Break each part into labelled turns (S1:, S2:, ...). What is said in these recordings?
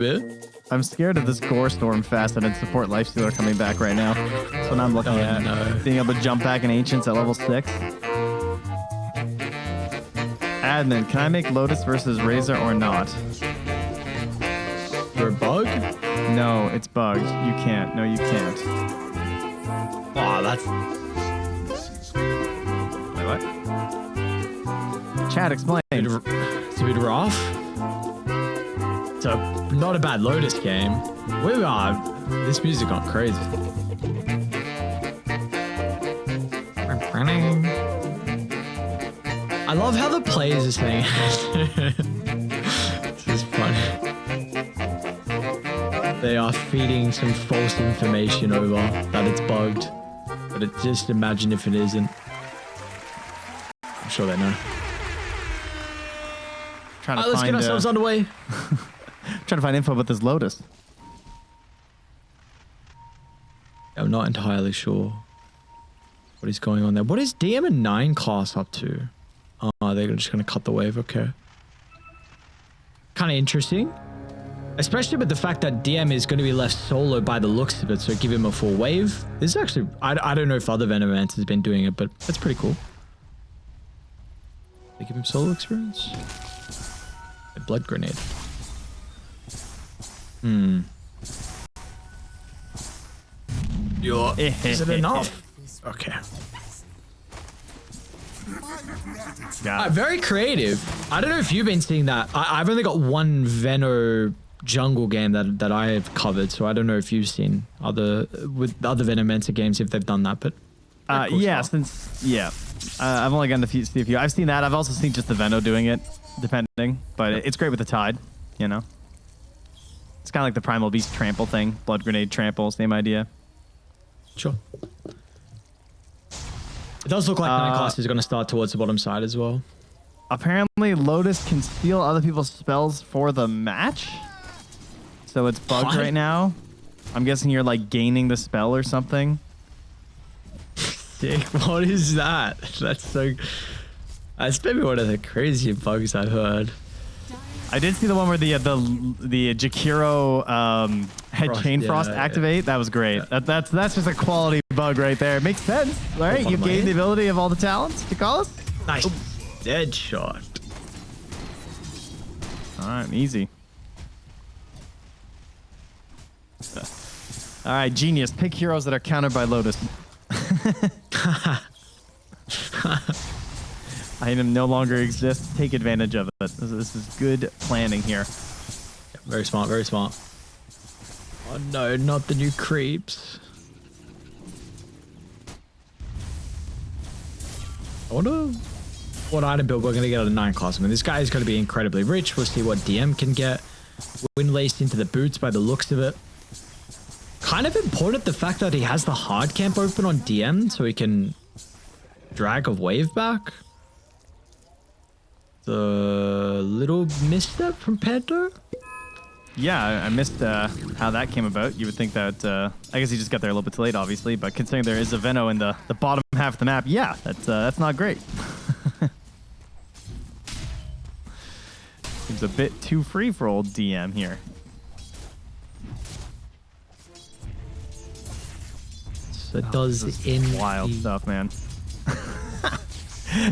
S1: I'm scared of this Gore Storm Facet and Support Lifestealer coming back right now. So now I'm looking at being able to jump back in Ancients at level 6. Admin, can I make Lotus versus Razor or not?
S2: For a bug?
S1: No, it's bugged. You can't. No, you can't.
S2: Oh, that's...
S1: Wait, what? Chat, explain.
S2: It's a bit rough. So, not a bad Lotus game. We are... This music got crazy. I love how the players are saying this is funny. They are feeding some false information over that it's bugged. But just imagine if it isn't. I'm sure they know. Let's get ourselves underway.
S1: Trying to find info about this Lotus.
S2: I'm not entirely sure what is going on there. What is DM and 9 class up to? Oh, they're just going to cut the wave. Okay. Kind of interesting. Especially with the fact that DM is going to be left solo by the looks of it, so give him a full wave. This is actually... I don't know if other Venomancer has been doing it, but that's pretty cool. They give him solo experience? A blood grenade. Is it enough? Okay. Very creative. I don't know if you've been seeing that. I've only got one Veno jungle game that I have covered, so I don't know if you've seen other Venomancer games if they've done that. But
S1: yeah, I've only gotten to see a few. I've seen that. I've also seen just the Veno doing it, depending. But it's great with the Tide, you know. It's kind of like the Primal Beast trample thing, blood grenade trample, same idea.
S2: Sure. It does look like 9 class is going to start towards the bottom side as well.
S1: Apparently, Lotus can steal other people's spells for the match. So it's bugged right now. I'm guessing you're like gaining the spell or something.
S2: Sick. What is that? That's so... That's maybe one of the crazy bugs I've heard.
S1: I did see the one where the Jakiro head chain frost activate. That was great. That's just a quality bug right there. It makes sense, right? You gain the ability of all the talents to call us.
S2: Nice. Dead shot.
S1: All right, easy. All right, genius. Pick heroes that are countered by Lotus. Item no longer exists. Take advantage of it. This is good planning here.
S2: Yeah, very smart, very smart. Oh no, not the new creeps. I wonder what item build we're going to get out of 9 class. I mean, this guy is going to be incredibly rich. We'll see what DM can get. Wind laced into the boots by the looks of it. Kind of important the fact that he has the hard camp open on DM so he can drag a wave back. The little misstep from Panto?
S1: Yeah, I missed how that came about. You would think that, I guess he just got there a little bit too late, obviously, but considering there is a Veno in the bottom half of the map, yeah, that's not great. Seems a bit too free for old DM here.
S2: So it does in
S1: wild stuff, man.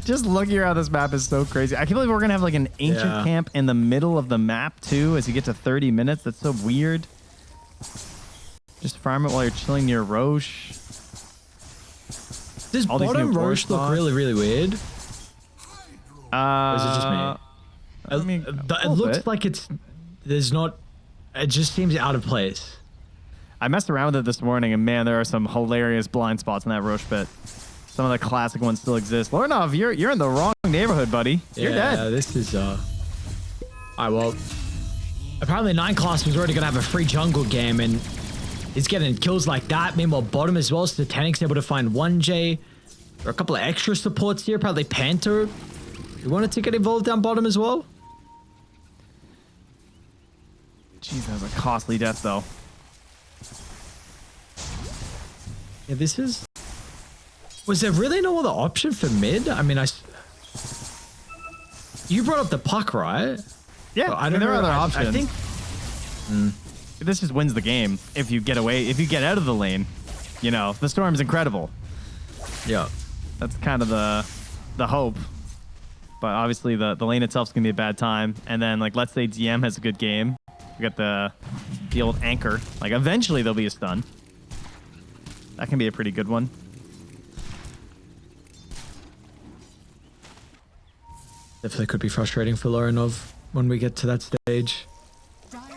S1: Just looking around this map is so crazy. I can't believe we're going to have like an ancient camp in the middle of the map too as you get to 30 minutes. That's so weird. Just farm it while you're chilling near Roche.
S2: Does bottom Roche look really, really weird? Or is it just me?
S1: I mean,
S2: it looks like there's not, it just seems out of place.
S1: I messed around with it this morning and man, there are some hilarious blind spots in that Roche pit. Some of the classic ones still exist. Lornov, you're in the wrong neighborhood, buddy. You're dead.
S2: Yeah, this is Alright, well, apparently 9 class was already gonna have a free jungle game and he's getting kills like that. Meanwhile, bottom as well, so Titanic's able to find 1J. There are a couple of extra supports here, probably Panther. You wanted to get involved down bottom as well?
S1: Jeez, that was a costly death though.
S2: Yeah, this is... Was there really no other option for mid? I mean, you brought up the puck, right?
S1: Yeah,
S2: I don't know.
S1: There are other options.
S2: I think
S1: This just wins the game if you get away, if you get out of the lane. You know, the Storm's incredible.
S2: Yeah.
S1: That's kind of the hope. But obviously the lane itself's gonna be a bad time. And then like let's say DM has a good game. We got the old anchor. Like eventually there'll be a stun. That can be a pretty good one.
S2: Definitely could be frustrating for Lorenov when we get to that stage.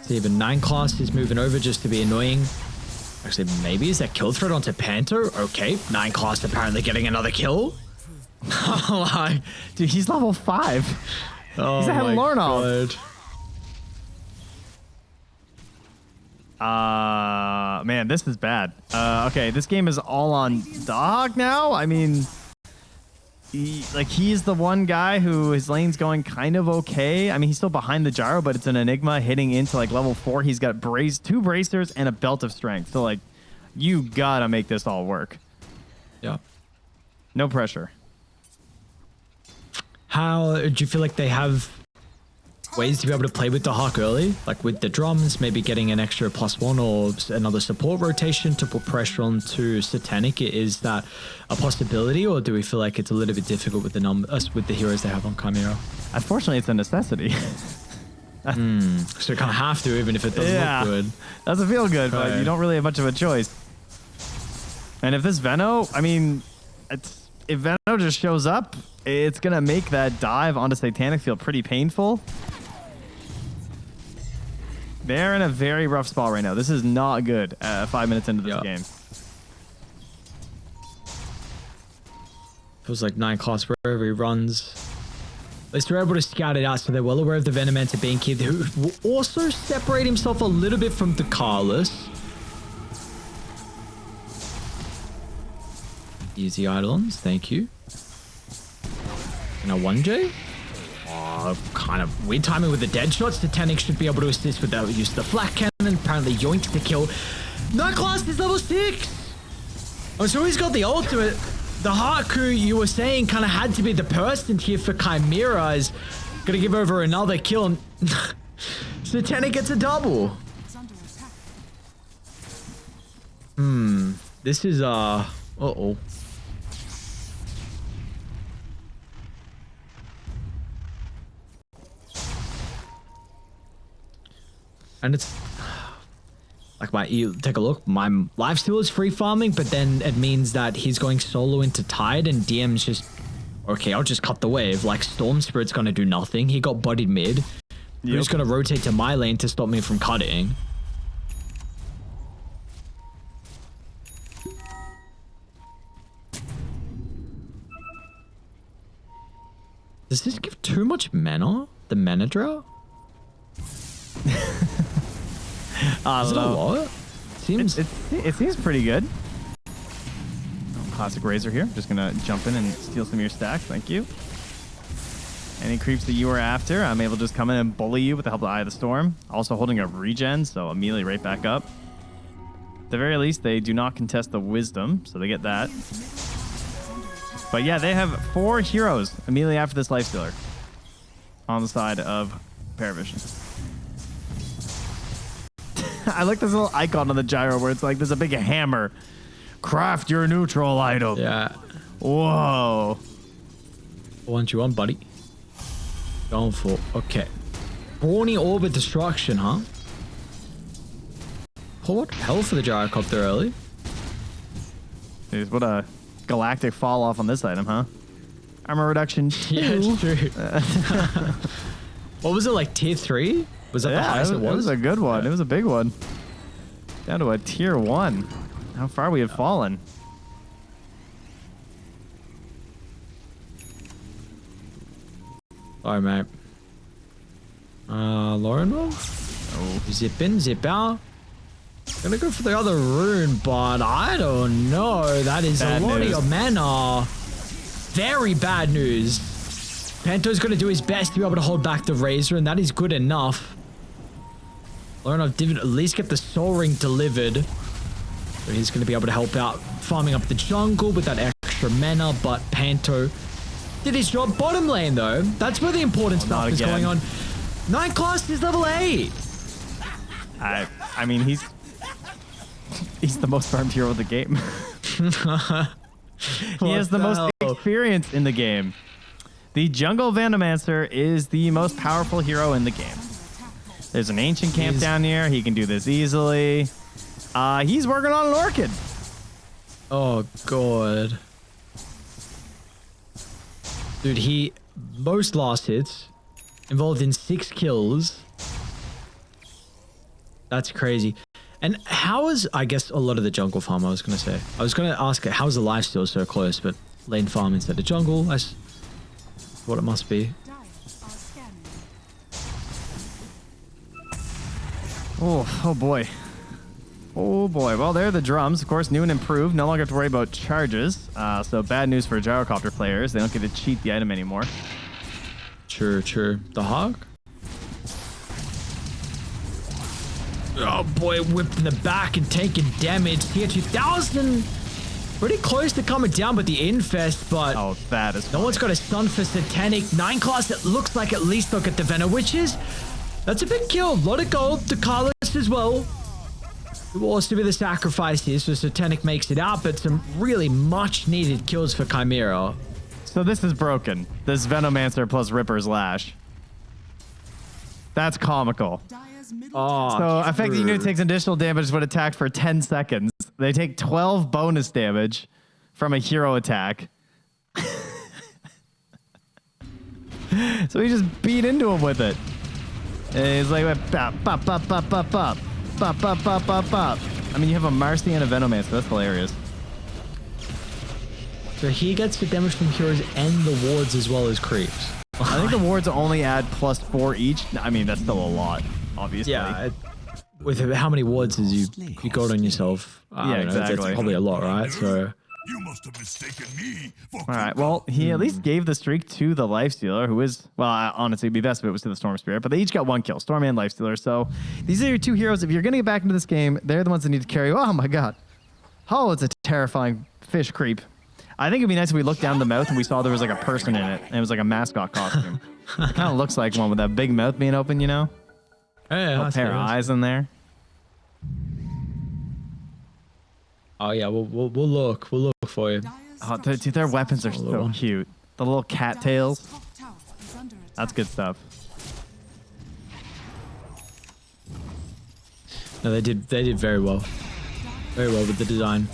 S2: So even 9 class is moving over just to be annoying. Actually, maybe is that kill threat onto Panto? Okay, 9 class apparently getting another kill.
S1: Like, dude, he's level 5.
S2: Oh
S1: he's ahead of Lorenov. Man, this is bad. Okay, this game is all on Dog now. I mean, he's the one guy who his lane's going kind of okay. I mean, he's still behind the gyro, but it's an Enigma hitting into like level 4. He's got 2 bracers and a belt of strength. So like, you gotta make this all work.
S2: Yeah.
S1: No pressure.
S2: How do you feel like they have ways to be able to play with the Hawk early? Like with the drums, maybe getting an extra +1 or another support rotation to put pressure onto Satanic. Is that a possibility, or do we feel like it's a little bit difficult with with the heroes they have on Chimera?
S1: Unfortunately, it's a necessity.
S2: So you kind of have to, even if it doesn't look good.
S1: Doesn't feel good, but you don't really have much of a choice. And if this Veno, I mean, if Veno just shows up, it's going to make that dive onto Satanic feel pretty painful. They're in a very rough spot right now. This is not good 5 minutes into this game. Feels
S2: like 9 class wherever he runs. At least they're able to scout it out, so they're well aware of the Venomancer being kid, who will also separate himself a little bit from the Carlos. Easy Eidolons, thank you. And a 1J? Kind of weird timing with the dead shots. Satanic should be able to assist with that use of the flak cannon. Apparently yoinked the kill. 9 class is level 6! Oh, so he's got the ultimate. The Hawk, who you were saying kind of had to be the person here for Chimera, is gonna give over another kill. And Satanic gets a double. This is uh-oh. And it's like you take a look, my lifesteal is free farming, but then it means that he's going solo into Tide, and DM's just, okay, I'll just cut the wave. Like Storm Spirit's gonna do nothing. He got bodied mid. Who's gonna rotate to my lane to stop me from cutting? Does this give too much mana? The mana drought? Is it a lot?
S1: It seems pretty good. Classic Razor here. Just gonna jump in and steal some of your stacks. Thank you. Any creeps that you were after, I'm able to just come in and bully you with the help of the Eye of the Storm. Also holding a regen, so immediately right back up. At the very least, they do not contest the Wisdom, so they get that. But yeah, they have 4 heroes immediately after this Lifestealer on the side of Parivision. I like this little icon on the gyro where it's like there's a big hammer. Craft your neutral item.
S2: Yeah.
S1: Whoa.
S2: What you want, buddy? Going for, okay. Brawny Orbit Destruction, huh? Oh, what hell for the gyrocopter early?
S1: Dude, what a galactic fall off on this item, huh? Armor reduction 2.
S2: Yeah, it's true. What was it, like tier 3? Was that the highest it was?
S1: It was a good one. It was a big one. Down to a tier 1. How far we had fallen.
S2: Alright, mate. Lauren will? Oh. Zip in, zip out. Gonna go for the other rune, but I don't know. That is a lot of your mana. Very bad news. Panto's gonna do his best to be able to hold back the Razor, and that is good enough. Lorenov did at least get the Soul Ring delivered. So he's going to be able to help out farming up the jungle with that extra mana, but Panto did his job. Bottom lane, though, that's where the important stuff is going on. 9 class is level 8.
S1: I mean, he's the most farmed hero of the game. He has the most experience in the game. The Jungle Venomancer is the most powerful hero in the game. There's an ancient camp down here. He can do this easily. He's working on an orchid.
S2: Oh, God. Dude, he most last hits, involved in 6 kills. That's crazy. And how is, I guess, a lot of the jungle farm, I was going to say. I was going to ask, how's the lifesteal so close, but lane farm instead of jungle, that's what it must be.
S1: Oh boy. Oh boy. Well, there are the drums. Of course, new and improved. No longer have to worry about charges. So bad news for gyrocopter players. They don't get to cheat the item anymore.
S2: True. The hog? Oh boy, whipped in the back and taking damage. Tier 2000. Pretty close to coming down, but the infest, but...
S1: Oh, that is...
S2: No one's got a stun for Satanic. 9 class, it looks like at least they'll get the Venom Witches. That's a big kill. A lot of gold to Carlos as well. It will also be the sacrifice here, so Satanic makes it out, but some really much needed kills for Chimera.
S1: So this is broken. This Venomancer plus Ripper's Lash. That's comical.
S2: Oh,
S1: so affecting unit takes additional damage when attacked for 10 seconds. They take 12 bonus damage from a hero attack. So he just beat into him with it. And he's like, bop, bop, bop, bop, bop, bop, bop, bop, bop, bop, bop. I mean, you have a Marcy and a Venomancer. That's hilarious.
S2: So he gets the damage from heroes and the wards as well as creeps.
S1: I think the wards only add +4 each. I mean, that's still a lot, obviously.
S2: Yeah. With how many wards as you got on yourself?
S1: Yeah, exactly.
S2: That's probably a lot, right? So.
S3: You must have mistaken me for...
S1: All right, well, he at least gave the streak to the Lifestealer, who is, well, honestly, it'd be best if it was to the Storm Spirit, but they each got 1 kill, Storm and Lifestealer. So these are your 2 heroes. If you're going to get back into this game, they're the ones that need to carry. Oh, my God. Oh, it's a terrifying fish creep. I think it'd be nice if we looked down the mouth and we saw there was like a person in it, and it was like a mascot costume. It kind of looks like one with that big mouth being open, you know?
S2: Yeah,
S1: a pair of eyes in there.
S2: Oh yeah, we'll look for you.
S1: Oh, dude, their weapons are so cute. The little cat tails. That's good stuff.
S2: No, they did very well. Very well with the design.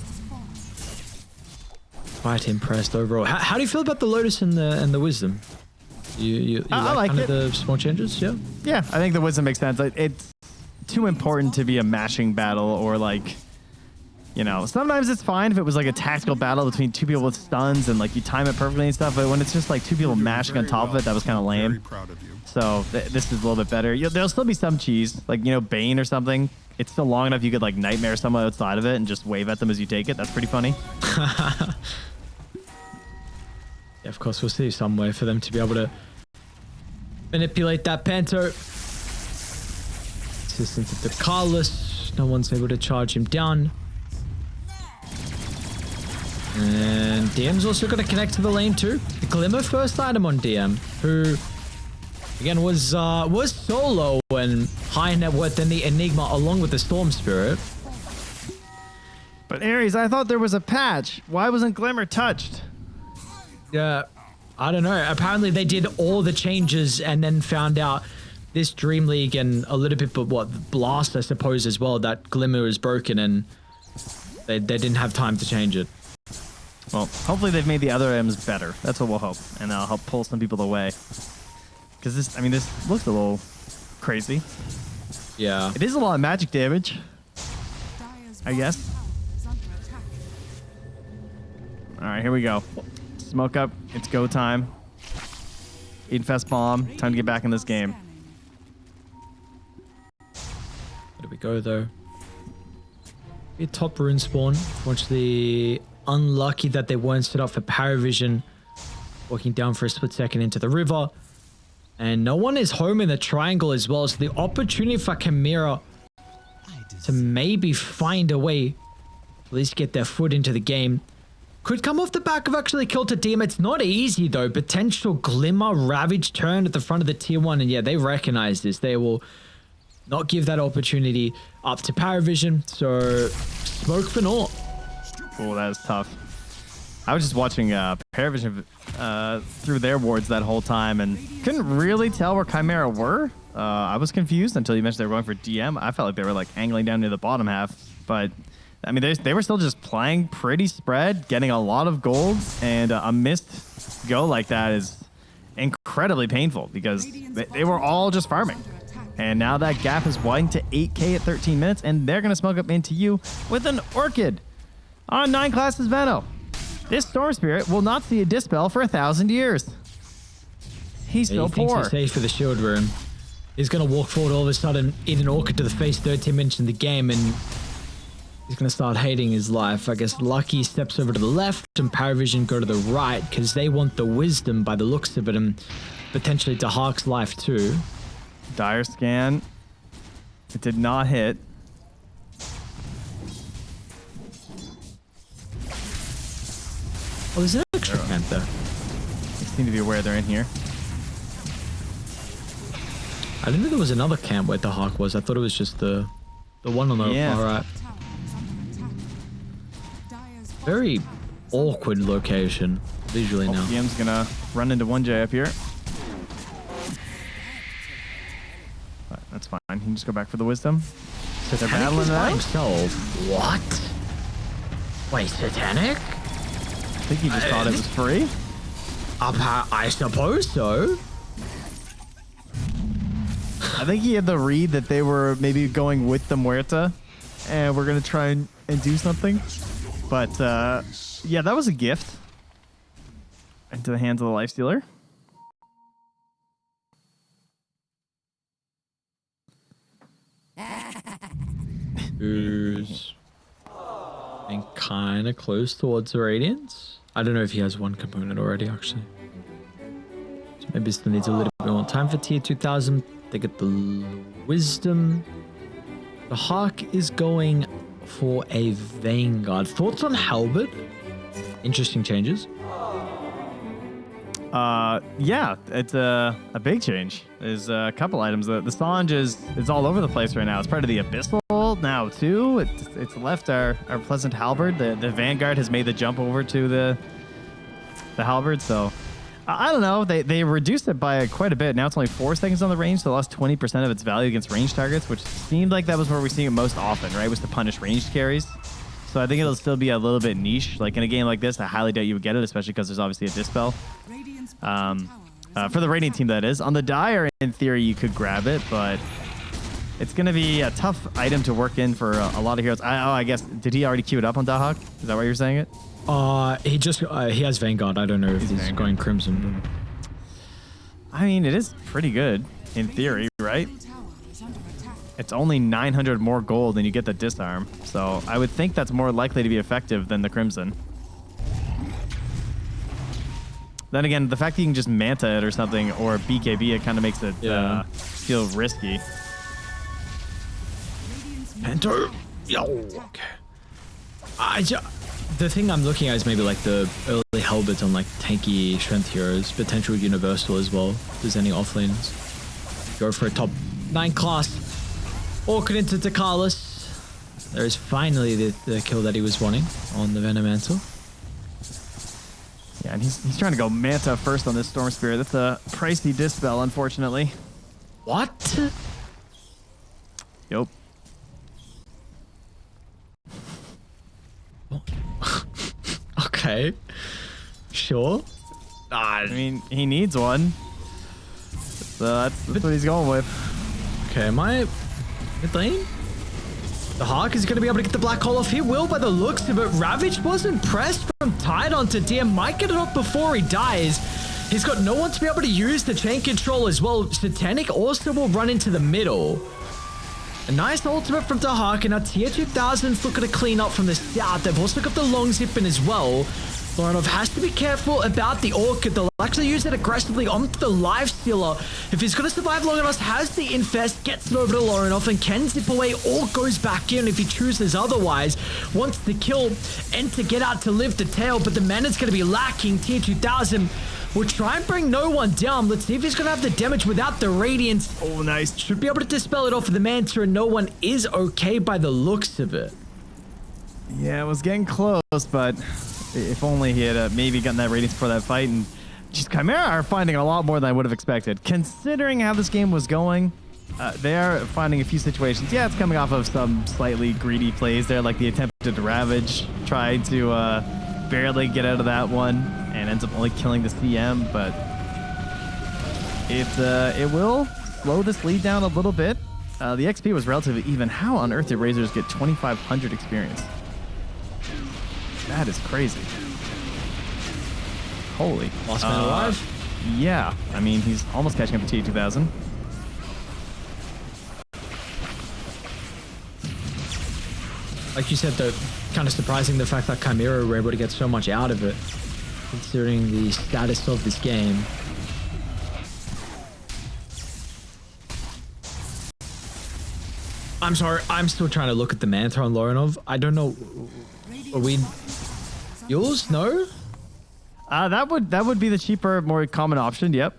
S2: Quite impressed overall. How do you feel about the Lotus and the Wisdom? You like kind of the small changes? Yeah.
S1: Yeah, I think the Wisdom makes sense. It's too important to be a mashing battle or like. You know, sometimes it's fine if it was like a tactical battle between 2 people with stuns and like you time it perfectly and stuff, but when it's just like 2 people mashing on top of it, that was kind of lame. So this is a little bit better. There'll still be some cheese, like, you know, Bane or something. It's still long enough you could like nightmare someone outside of it and just wave at them as you take it. That's pretty funny.
S2: Yeah, of course, we'll see some way for them to be able to manipulate that Panto. Assistance of the Carlos. No one's able to charge him down. And DM's also got to connect to the lane too. The Glimmer first item on DM, who again was solo and high net worth in the Enigma along with the Storm Spirit.
S1: But Ares, I thought there was a patch. Why wasn't Glimmer touched?
S2: Yeah, I don't know. Apparently they did all the changes and then found out this DreamLeague and a little bit of what Blast, I suppose, as well, that Glimmer is broken and they didn't have time to change it.
S1: Well, hopefully they've made the other items better. That's what we'll hope. And that'll help pull some people away. Because this, I mean, this looks a little crazy.
S2: Yeah.
S1: It is a lot of magic damage, I guess. All right, here we go. Smoke up. It's go time. Infest bomb. Time to get back in this game.
S2: Where do we go, though? Be top rune spawn. Watch the... Unlucky that they weren't set up for Parivision. Walking down for a split second into the river. And no one is home in the triangle as well. So the opportunity for Chimera to maybe find a way to at least get their foot into the game could come off the back of actually kill to DM. It's not easy though. Potential Glimmer Ravage turn at the front of the tier 1. And yeah, they recognize this. They will not give that opportunity up to Parivision. So smoke for naught.
S1: Oh, that is tough. I was just watching Parivision through their wards that whole time and couldn't really tell where Chimera were. I was confused until you mentioned they were going for DM. I felt like they were like angling down near the bottom half, but I mean, they were still just playing pretty spread, getting a lot of gold, and a missed go like that is incredibly painful because they were all just farming. And now that gap is widened to 8k at 13 minutes, and they're going to smoke up into you with an Orchid on 9 classes Veno. This Storm Spirit will not see a Dispel for 1,000 years. He's still poor.
S2: He thinks he's safe for the shield room. He's going to walk forward all of a sudden, eat an Orchid to the face 13 minutes in the game, and he's going to start hating his life. I guess Lucky steps over to the left and Parivision go to the right because they want the wisdom by the looks of it, and potentially to Hawk's life too.
S1: Dire scan. It did not hit.
S2: Oh, there's an extra camp there.
S1: They seem to be aware they're in here.
S2: I didn't know there was another camp where the Hawk was. I thought it was just the one on the far right. Very awkward location visually now.
S1: DM's gonna run into 1J up here. But that's fine. He can just go back for the wisdom. So they're battling
S2: by
S1: that.
S2: himself. What? Wait, Satanic?
S1: I think he just thought it was free.
S2: I suppose so.
S1: I think he had the read that they were maybe going with the Muerta, and we're gonna try and do something. But yeah, that was a gift into the hands of the Lifestealer.
S2: Who's been kind of close towards the Radiance. I don't know if he has one component already, actually. So maybe still needs a little bit more time for tier 2000. They get the wisdom. The Hawk is going for a Vanguard. Thoughts on Halberd? Interesting changes.
S1: Yeah, it's a big change. There's a couple items. The Sange is all over the place right now. It's part of the Abyssal now too. It's left our Pleasant Halberd. The Vanguard has made the jump over to the Halberd. So I don't know. They reduced it by quite a bit. Now it's only 4 seconds on the range, so lost 20% of its value against range targets, which seemed like that was where we're seeing it most often, right? Was to punish ranged carries. So I think it'll still be a little bit niche. Like in a game like this, I highly doubt you would get it, especially because there's obviously a Dispel. For the Radiant team, that is. On the Dire, in theory, you could grab it, but it's going to be a tough item to work in for a lot of heroes. I guess, did he already queue it up on Dahak? Is that why you're saying it?
S2: He has Vanguard. I don't know if he's going Crimson.
S1: I mean, it is pretty good in theory, right? It's only 900 more gold and you get the disarm. So I would think that's more likely to be effective than the Crimson. Then again, the fact that you can just Manta it or something, or BKB it, kind of makes it feel risky.
S2: Panther? Yo. Okay. The thing I'm looking at is maybe like the early Halberds on like tanky strength heroes, potential universal as well. If there's any offlanes. Go for a top 9 class. Orchid into Takalis. There's finally the kill that he was wanting on the Venomancer.
S1: Yeah, and he's trying to go Manta first on this Storm Spirit. That's a pricey Dispel, unfortunately.
S2: What?
S1: Yup.
S2: Okay. Sure.
S1: I mean, he needs one. So that's what he's going with.
S2: Okay, am I mid lane? The Hawk is going to be able to get the Black Hole off. He will by the looks of it. Ravage wasn't pressed from tied onto DM. Might get it off before he dies. He's got no one to be able to use the chain control as well. Satanic also will run into the middle. A nice ultimate from the Hawk, and our tier 2000's looking to clean up from the start. They've also got the long zip in as well. Lorinov has to be careful about the Orchid. They'll actually use it aggressively onto the Lifestealer. If he's going to survive long enough, has the Infest, gets it over to Lorinov and can zip away or goes back in if he chooses otherwise. Wants the kill and to get out to live the tail, but the mana's going to be lacking. Tier 2000 We'll try and bring no one down. Let's see if he's going to have the damage without the Radiance.
S1: Oh, nice.
S2: Should be able to dispel it off of the Manta, and no one is okay by the looks of it.
S1: Yeah, it was getting close, but if only he had maybe gotten that Radiance for that fight. And just Chimera are finding a lot more than I would have expected. Considering how this game was going, they are finding a few situations. Yeah, it's coming off of some slightly greedy plays there, like the attempted Ravage. Tried to barely get out of that one and ends up only killing the CM, but it will slow this lead down a little bit. The XP was relatively even. How on earth did Razors get 2,500 experience? That is crazy. Holy.
S2: Last man alive?
S1: Yeah. I mean, he's almost catching up to T2000.
S2: Like you said, though, kind of surprising the fact that Chimera were able to get so much out of it, considering the status of this game. I'm sorry, I'm still trying to look at the Manta on Lorenov. I don't know. Are we yours? No?
S1: That would be the cheaper, more common option. Yep.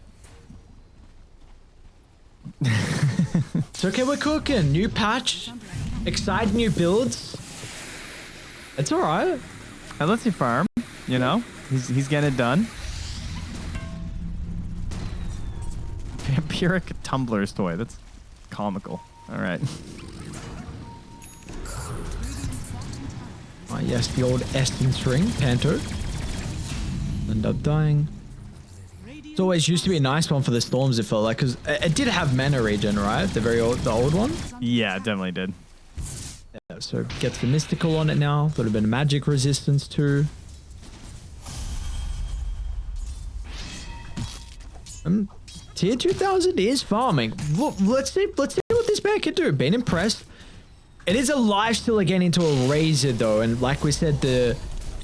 S2: It's okay, we're cooking. New patch, exciting new builds. It's all right.
S1: And lets you farm. You know, he's getting it done. Vampiric Tumblr's toy. That's comical. All right.
S2: Ah, yes, the old Essence ring, Panto. End up dying. It's always used to be a nice one for the Storms, it felt like, because it did have mana regen, right? The old one?
S1: Yeah, it definitely did.
S2: Yeah, so gets the Mystical on it now. A little bit of magic resistance too. Tier 2000 is farming. Look, let's see what this man can do. Been impressed. It is a lifesteal again into a Razor though, and like we said, the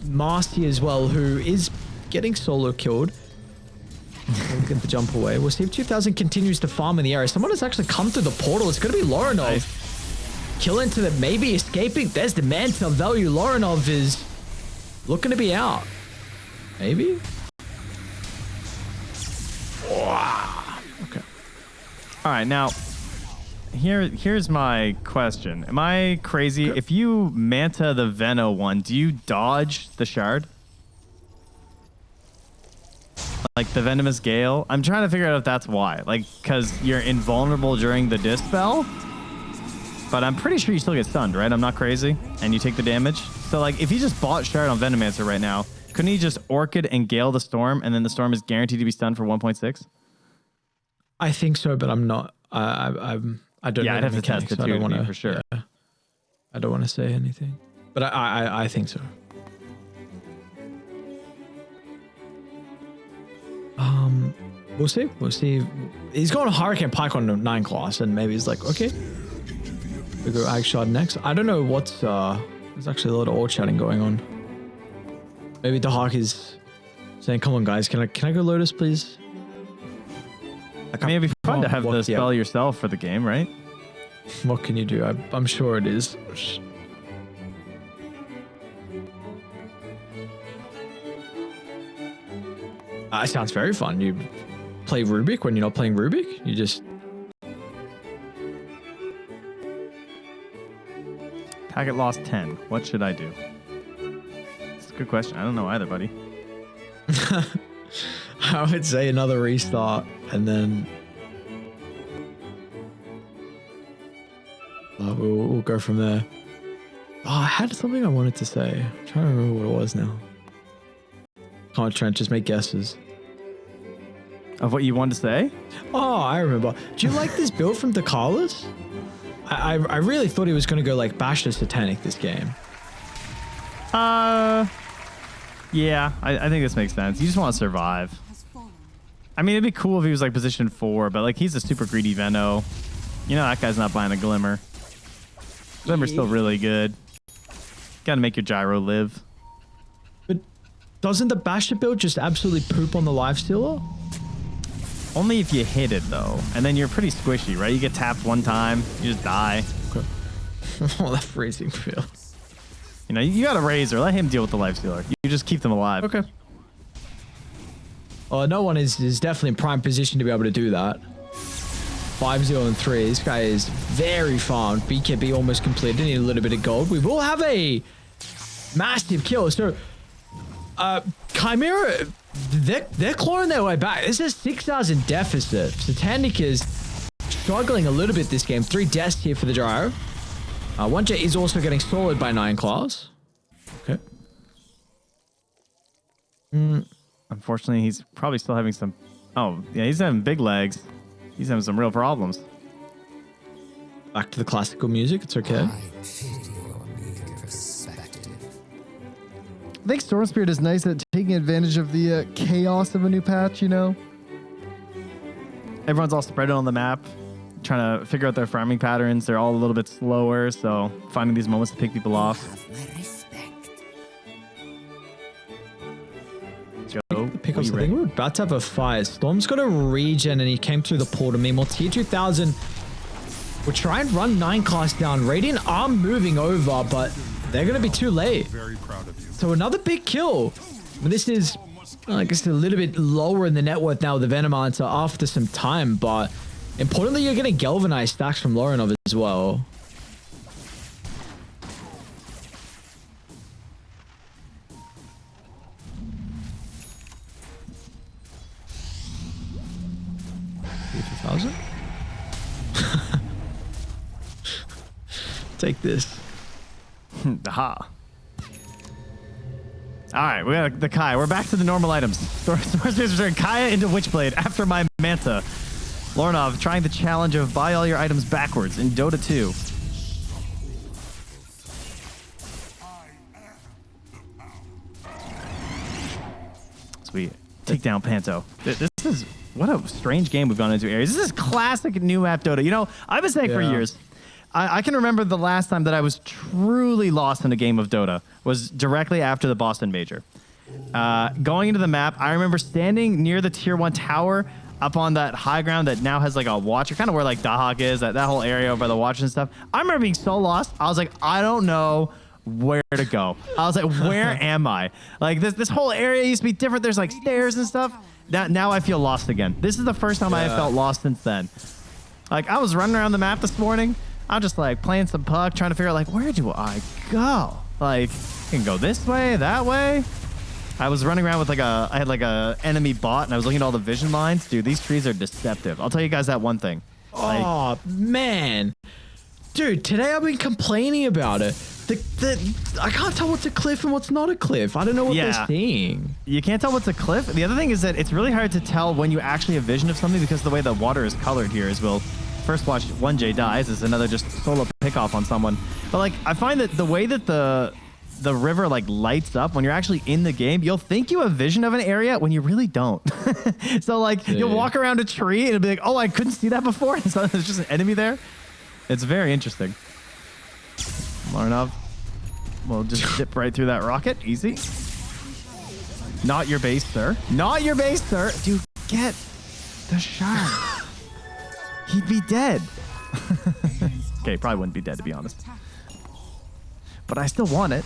S2: Master as well, who is getting solo killed. We'll get the jump away. We'll see if 2000 continues to farm in the area. Someone has actually come through the portal. It's going to be Lorenov. Nice. Kill into the maybe escaping. There's the Manta value. Lorenov is looking to be out. Maybe? Wow. Okay.
S1: All right, now here's my question. Am I crazy? If you Manta the Veno one, do you dodge the shard? Like the Venomous Gale? I'm trying to figure out if that's why. Like, because you're invulnerable during the Dispel? But I'm pretty sure you still get stunned, right? I'm not crazy. And you take the damage. So, like, if he just bought shard on Venomancer right now, couldn't he just Orchid and Gale the Storm, and then the Storm is guaranteed to be stunned for 1.6?
S2: I think so, but I'm not. I don't know.
S1: I'd have to test it too,
S2: I don't want to
S1: for sure.
S2: Yeah, I don't want to say anything, but I think so. We'll see. We'll see. He's going Hurricane Pike on 9 class, and maybe he's like, okay, we go Ag Shard next. I don't know what's. There's actually a lot of all chatting going on. Maybe the Hawk is saying, "Come on, guys, can I go Lotus, please?"
S1: I mean, it'd be fun to have the spell yourself for the game, right?
S2: What can you do? I'm sure it is. It sounds very fun. You play Rubik when you're not playing Rubik? You just...
S1: Packet lost 10. What should I do? It's a good question. I don't know either, buddy.
S2: I would say another restart and then... we'll go from there. Oh, I had something I wanted to say. I'm trying to remember what it was now. Can't Trent, just make guesses.
S1: Of what you wanted to say?
S2: Oh, I remember. Do you like this build from Dakalis? I really thought he was going to go like Bash the Satanic this game.
S1: Yeah, I think this makes sense. You just want to survive. I mean, it'd be cool if he was like position 4, but like he's a super greedy Veno. You know that guy's not buying a Glimmer. Glimmer's still really good. Gotta make your gyro live.
S2: But doesn't the Basher build just absolutely poop on the lifestealer?
S1: Only if you hit it though, and then you're pretty squishy, right? You get tapped one time, you just die.
S2: Okay. Oh, that freezing feel.
S1: You know, you got a Razor. Let him deal with the lifestealer. You just keep them alive.
S2: Okay. no one is definitely in prime position to be able to do that. 5-0 and 3. This guy is very farmed. BKB almost completed. Need a little bit of gold. We will have a massive kill. So, Chimera, they're clawing their way back. This is 6,000 deficit. Satanic is struggling a little bit this game. 3 deaths here for the Gyro. 1J is also getting solid by 9 claws. Okay.
S1: Unfortunately, he's probably still having some... Oh, yeah, he's having big legs. He's having some real problems.
S2: Back to the classical music. It's okay.
S4: I think Storm Spirit is nice at taking advantage of the chaos of a new patch, you know?
S1: Everyone's all spread out on the map, trying to figure out their farming patterns. They're all a little bit slower, so finding these moments to pick people off. Joe,
S2: Pick up something. We're about to have a fight. Storm's got a regen and he came through the portal. Meanwhile, tier 2000 will try and run 9 class down. Radiant are moving over, but they're going to be too late.
S3: Very proud of you.
S2: So another big kill. But this is, I guess, a little bit lower in the net worth now with the Venomancer after some time. But importantly, you're getting galvanized stacks from Lorenov as well. Take this.
S1: Aha. All right, we got the Kai. We're back to the normal items. Source return Kaya into Witchblade after my Manta. Lorenov trying the challenge of buy all your items backwards in Dota 2. Sweet. Take down Panto. This is... What a strange game we've gone into, Ares. This is classic new map Dota. You know, I've been saying for years, I can remember the last time that I was truly lost in a game of Dota was directly after the Boston Major. Going into the map, I remember standing near the tier 1 tower up on that high ground that now has like a watcher, kind of where like Dahak is, that whole area over by the watch and stuff. I remember being so lost. I was like, I don't know where to go. I was like, where am I? Like this whole area used to be different. There's like stairs and stuff. Now I feel lost again. This is the first time I have felt lost since then. Like I was running around the map this morning. I'm just like playing some puck, trying to figure out like, where do I go? Like, I can go this way, that way. I was running around with like I had like a enemy bot and I was looking at all the vision lines. Dude, these trees are deceptive. I'll tell you guys that one thing. Like,
S2: oh, man. Dude, today I've been complaining about it. I can't tell what's a cliff and what's not a cliff. I don't know what they're seeing.
S1: You can't tell what's a cliff. The other thing is that it's really hard to tell when you actually have vision of something because the way the water is colored here is we'll first watch 1J dies is another just solo pick off on someone. But like I find that the way that the river like lights up when you're actually in the game, you'll think you have vision of an area when you really don't. So like you'll walk around a tree and it'll be like, oh, I couldn't see that before. And so there's just an enemy there. It's very interesting. Lorenov will just dip right through that rocket. Easy. Not your base, sir. Not your base, sir. Dude, get the shard. He'd be dead. Okay, probably wouldn't be dead, to be honest. But I still want it.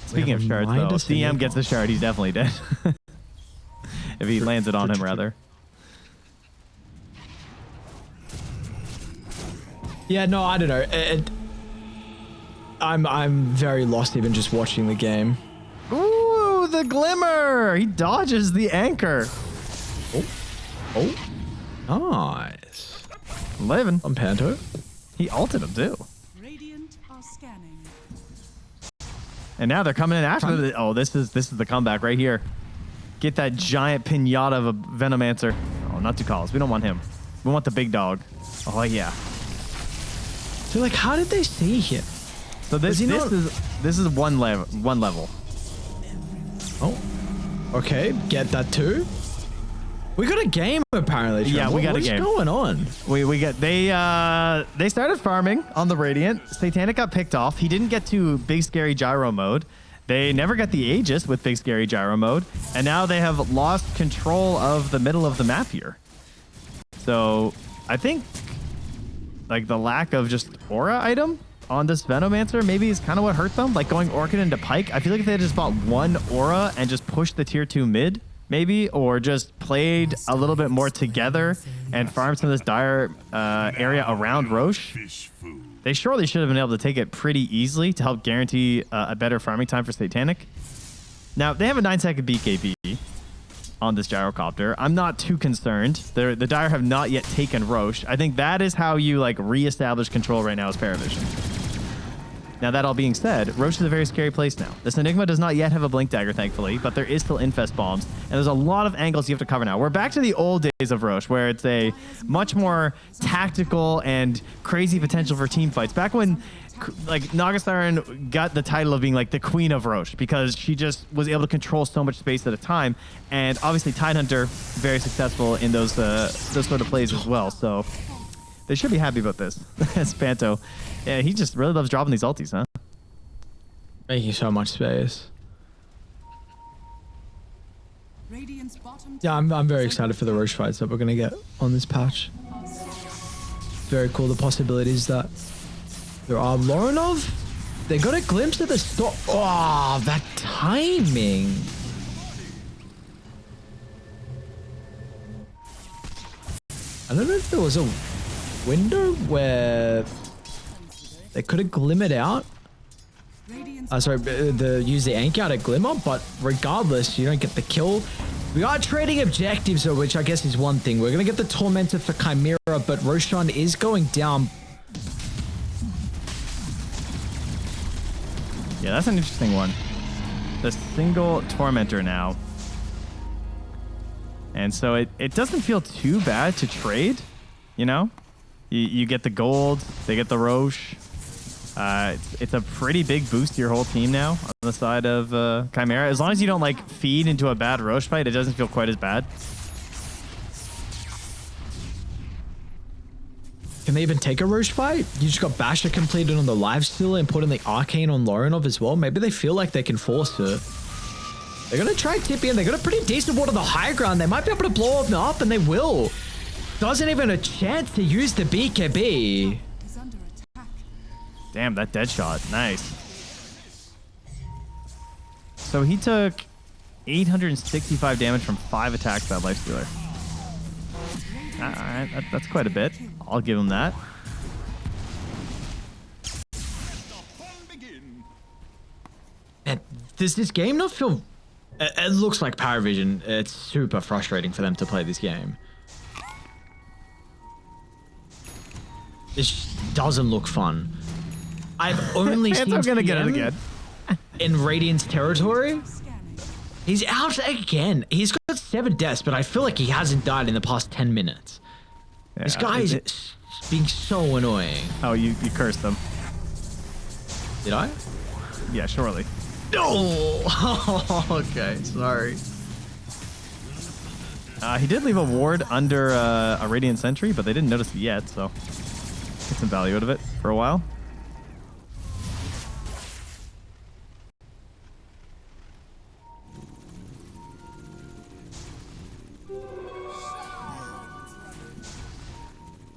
S1: Speaking of shards, though, if CM gets the shard, he's definitely dead. If he lands it on him, rather.
S2: Yeah, no, I don't know. I'm very lost even just watching the game.
S1: Ooh, the glimmer! He dodges the anchor.
S2: Oh, nice.
S1: Living.
S2: On Panto.
S1: He ulted him too.
S5: Radiant are scanning.
S1: And now they're coming in after the... Oh, this is the comeback right here. Get that giant pinata of a Venomancer. Oh, not Tukalas. We don't want him. We want the big dog. Oh, yeah.
S2: So, like, how did they see him?
S1: So this is one level.
S2: Oh, okay. Get that too. We got a game apparently. Trevor.
S1: Yeah, we got a game.
S2: What's going on?
S1: They started farming on the Radiant. Satanic got picked off. He didn't get to Big Scary Gyro mode. They never got the Aegis with Big Scary Gyro mode, and now they have lost control of the middle of the map here. So I think like the lack of just aura item on this Venomancer maybe is kind of what hurt them. Like going Orchid into Pike. I feel like if they had just bought one aura and just pushed the tier 2 mid, maybe, or just played a little bit more together and farmed some of this dire area around Roche,
S3: Fish food.
S1: they surely should have been able to take it pretty easily to help guarantee a better farming time for Satanic. Now, they have a 9-second BKB on this gyrocopter. I'm not too concerned. The Dire have not yet taken Roche. I think that is how you like reestablish control right now as Parivision. Now, that all being said, Roche is a very scary place now. This Enigma does not yet have a Blink Dagger, thankfully, but there is still Infest Bombs, and there's a lot of angles you have to cover now. We're back to the old days of Roche, where it's a much more tactical and crazy potential for team fights. Back when like Nagasiren got the title of being like the queen of Roche because she just was able to control so much space at a time, and obviously Tidehunter very successful in those sort of plays as well. So they should be happy about this. Spanto, yeah, he just really loves dropping these ultis, huh?
S2: Making so much space.
S5: Radiant's bottom
S2: Yeah, I'm very excited for the Roche fights that we're gonna get on this patch. Very cool, the possibilities that there are. Lorinov, they got a glimpse of the stop. Oh, that timing. I don't know if there was a window where they could have glimmered out. Sorry, use the anchor out of Glimmer, but regardless, you don't get the kill. We are trading objectives, though, which I guess is one thing. We're going to get the Tormentor for Chimera, but Roshan is going down.
S1: Yeah, that's an interesting one. The single Tormentor now. And so it doesn't feel too bad to trade, you know? You get the gold, they get the Roche. It's a pretty big boost to your whole team now on the side of Chimera. As long as you don't like feed into a bad Roche fight, it doesn't feel quite as bad.
S2: Can they even take a Roche fight? You just got Basher completed on the lifesteal and put in the Arcane on Lorinov as well. Maybe they feel like they can force it. They're going to try Tippy, and they got a pretty decent ward on the high ground. They might be able to blow them up, and they will. Doesn't even a chance to use the BKB.
S5: is under attack.
S1: Damn, that dead shot. Nice. So he took 865 damage from 5 attacks that lifestealer. Alright, that's quite a bit. I'll give him that.
S2: And does this game not feel... It looks like Parivision. It's super frustrating for them to play this game. This doesn't look fun. I've only seen
S1: I'm gonna get it
S2: TM
S1: again.
S2: in Radiant's territory.
S5: Scanning.
S2: He's out again. He's got 7 deaths, but I feel like he hasn't died in the past 10 minutes.
S1: Yeah,
S2: This guy is being so annoying.
S1: Oh, you cursed them.
S2: Did I?
S1: Yeah, surely.
S2: No! Okay, sorry.
S1: He did leave a ward under a Radiant Sentry, but they didn't notice it yet, so get some value out of it for a while.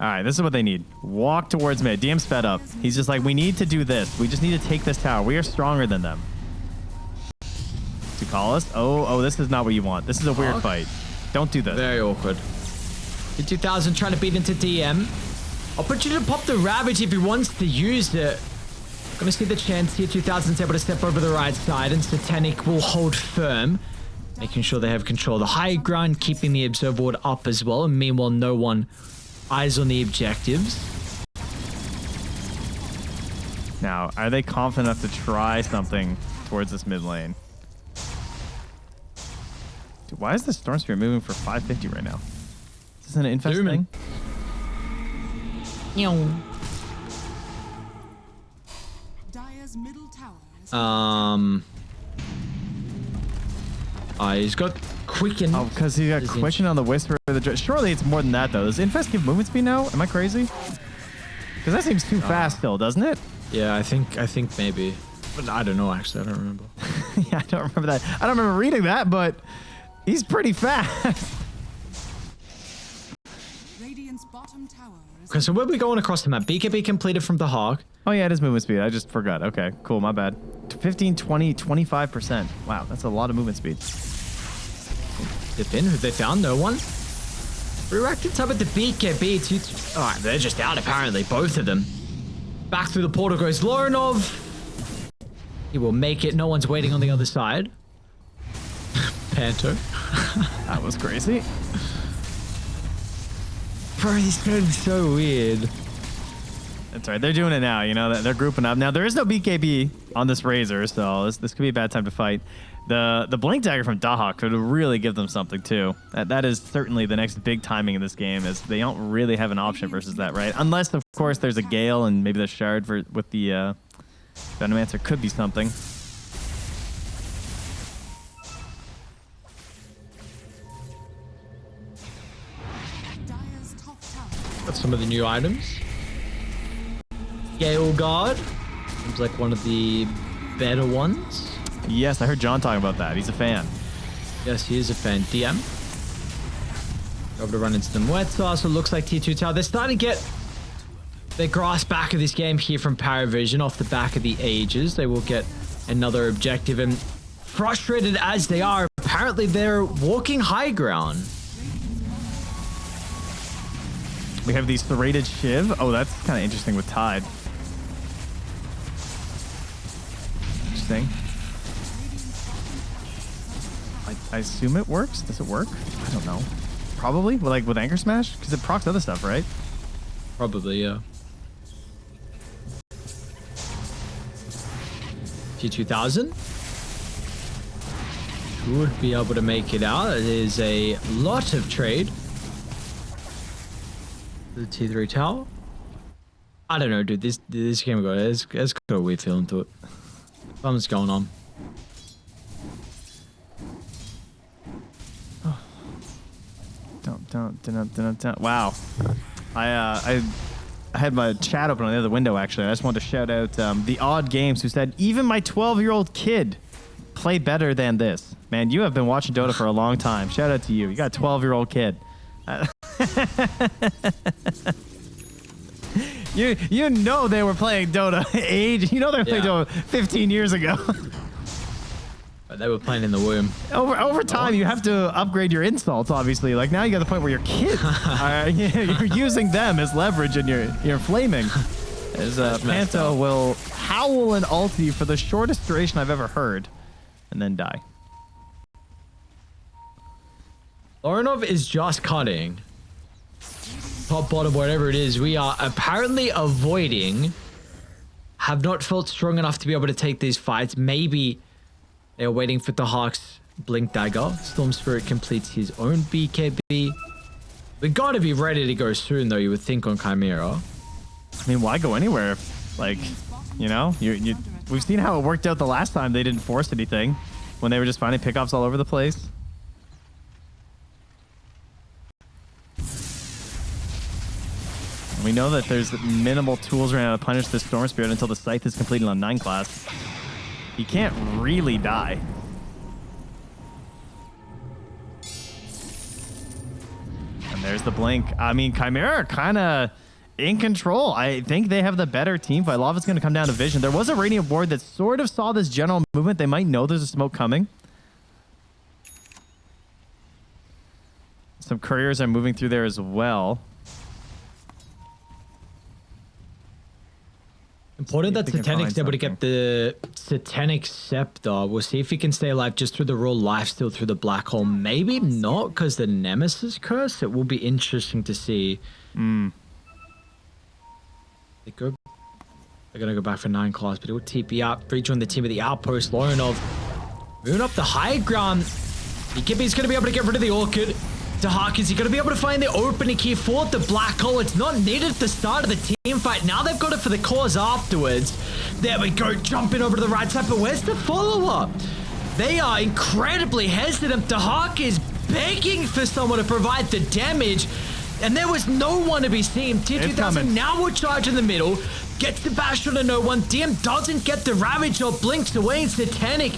S1: All right, this is what they need. Walk towards mid. DM's fed up. He's just like, we need to do this. We just need to take this tower. We are stronger than them. To call us? Oh, this is not what you want. This is a weird fight. Don't do this.
S2: Very awkward. 2000 trying to beat into DM. Opportunity to pop the Ravage if he wants to use it. Gonna see the chance here. 2000's able to step over the right side, and Satanic will hold firm, making sure they have control of the high ground, keeping the Observe Ward up as well. And meanwhile, no one eyes on the objectives.
S1: Now, are they confident enough to try something towards this mid lane? Dude, why is the Storm Spirit moving for 550 right now? Is this an infest
S2: Zooming.
S1: thing?
S5: Dire's middle tower is
S2: He's got Quicken.
S1: Oh, because he got Quicken on the Whisper of the Dread. Surely it's more than that, though. Does Infest give movement speed now? Am I crazy? Because that seems too fast still, doesn't it?
S2: Yeah, I think maybe. But I don't know, actually. I don't remember.
S1: Yeah, I don't remember that. I don't remember reading that, but he's pretty fast.
S5: Radiant's bottom tower is
S2: Okay, so where are we going across the map? BKB completed from the Hog.
S1: Oh, yeah, it is movement speed. I just forgot. Okay, cool. My bad. 15, 20, 25%. Wow, that's a lot of movement speed.
S2: Dip in. Who they found? No one. Reacted up at the BKB. Alright, they're just out apparently. Both of them. Back through the portal goes Lorinov. He will make it. No one's waiting on the other side. Panto.
S1: That was crazy.
S2: Bro, this game's so weird.
S1: That's right. They're doing it now. You know, they're grouping up. Now, there is no BKB on this Razor, so this could be a bad time to fight. The Blink Dagger from Dahak could really give them something, too. That is certainly the next big timing in this game, is they don't really have an option versus that, right? Unless, of course, there's a Gale and maybe the Shard with the Venomancer could be something.
S5: Dire's top tower.
S2: That's some of the new items. Gale Guard. Seems like one of the better ones.
S1: Yes, I heard John talking about that. He's a fan.
S2: Yes, he is a fan. DM. Over to run into the Muerta. So it looks like T2 Tower. They're starting to get their grasp back of this game here from Parivision off the back of the Ages. They will get another objective. And frustrated as they are, apparently they're walking high ground.
S1: We have these serrated Shiv. Oh, that's kind of interesting with Tide. Interesting. I assume it works. Does it work? I don't know. Probably. Well, like with Anchor Smash? Because it procs other stuff, right?
S2: Probably, yeah. T2000 should be able to make it out. It is a lot of trade. The T3 tower. I don't know, dude. This game it's got a weird feeling to it. Something's going on.
S1: Don't. Wow. I had my chat open on the other window, actually. I just wanted to shout out the Odd Games, who said, even my 12-year-old kid play better than this. Man, you have been watching Dota for a long time. Shout out to you. You got a 12-year-old kid. You know they were playing Dota age. You know they were playing Dota 15 years ago.
S2: But they were playing in the womb.
S1: Over time, you have to upgrade your insults, obviously. Like, now you got the point where your kids you're using them as leverage and you're flaming. As Panto will howl and ult you for the shortest duration I've ever heard, and then die.
S2: Lorinov is just cutting. Top, bottom, whatever it is, we are apparently avoiding. Have not felt strong enough to be able to take these fights. Maybe they're waiting for the Hawk's Blink Dagger. Storm Spirit completes his own BKB. We gotta be ready to go soon, though, you would think, on Chimera.
S1: I mean, why go anywhere? Like, you know, we've seen how it worked out the last time they didn't force anything when they were just finding pickoffs all over the place. We know that there's minimal tools right now to punish the Storm Spirit until the Scythe is completed on 9 class. You can't really die. And there's the blink. I mean, Chimera are kind of in control. I think they have the better team fight. A lot of it's going to come down to vision. There was a Radiant Ward that sort of saw this general movement. They might know there's a smoke coming. Some couriers are moving through there as well.
S2: Important that Satanic's able to get the Satanic Scepter. We'll see if he can stay alive just through the raw lifesteal through the black hole. Maybe not, because the Nemesis curse. It will be interesting to see. They're going to go back for 9 class, but it will TP up. Rejoin the team at the outpost. Lorinov moving up the high ground. He's going to be able to get rid of the Orchid. Dahak, is he going to be able to find the opening here for the black hole? It's not needed at the start of the team fight. Now they've got it for the cause afterwards. There we go, jumping over to the right side, but where's the follow-up? They are incredibly hesitant. Dahak is begging for someone to provide the damage, and there was no one to be seen. T2000 now will charge in the middle, gets the bash on to no one. DM doesn't get the Ravage or blinks away. Satanic.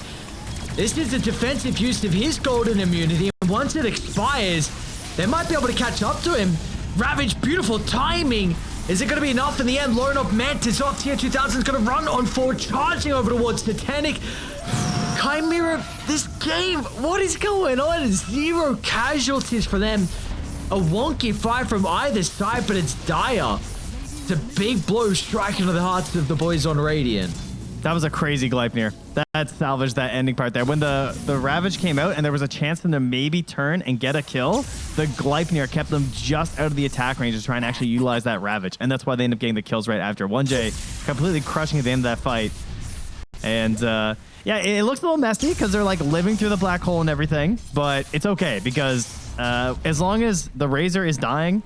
S2: This is a defensive use of his golden immunity, and once it expires, they might be able to catch up to him. Ravage, beautiful timing. Is it going to be enough in the end? Lorinov Mantis off. T2000 is going to run on forward, charging over towards Titanic. Chimera, this game, what is going on? 0 casualties for them. A wonky fight from either side, but it's dire. It's a big blow striking to the hearts of the boys on Radiant.
S1: That was a crazy Gleipnir. That salvaged that ending part there. When the Ravage came out and there was a chance for them to maybe turn and get a kill, the Gleipnir kept them just out of the attack range to try and actually utilize that Ravage. And that's why they ended up getting the kills right after. 1J completely crushing at the end of that fight. And yeah, it looks a little messy because they're like living through the black hole and everything, but it's okay because as long as the Razor is dying,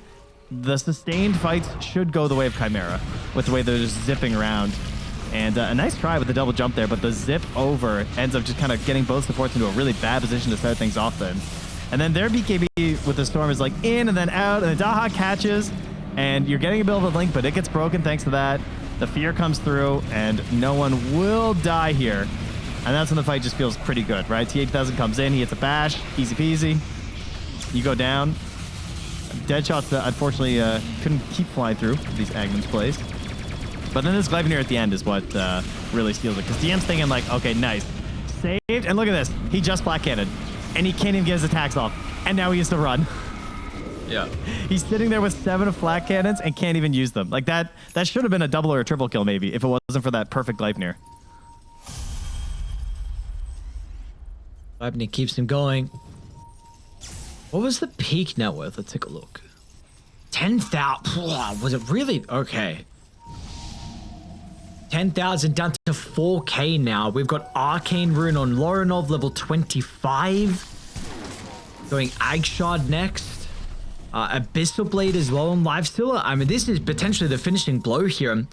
S1: the sustained fights should go the way of Chimera with the way they're just zipping around. And a nice try with the double jump there, but the zip over ends up just kind of getting both supports into a really bad position to start things off then. And then their BKB with the Storm is like in and then out, and the Daha catches, and you're getting a bit of a link, but it gets broken thanks to that. The fear comes through, and no one will die here. And that's when the fight just feels pretty good, right? T8000 comes in, he hits a bash, easy peasy. You go down. Deadshots, unfortunately, couldn't keep flying through these Agman's plays. But then this Gleipnir at the end is what really steals it. Because DM's thinking like, okay, nice. Saved. And look at this. He just Black Cannon. And he can't even get his attacks off. And now he has to run.
S2: Yeah.
S1: He's sitting there with 7 flat cannons and can't even use them. Like that should have been a double or a triple kill maybe if it wasn't for that perfect Gleipnir.
S2: Gleipnir keeps him going. What was the peak net worth? Let's take a look. 10,000. Was it really? Okay. 10,000 down to 4K now. We've got Arcane Rune on Lorinov, level 25. Going Agshard next. Abyssal Blade as well on Lifestealer. I mean, this is potentially the finishing blow here.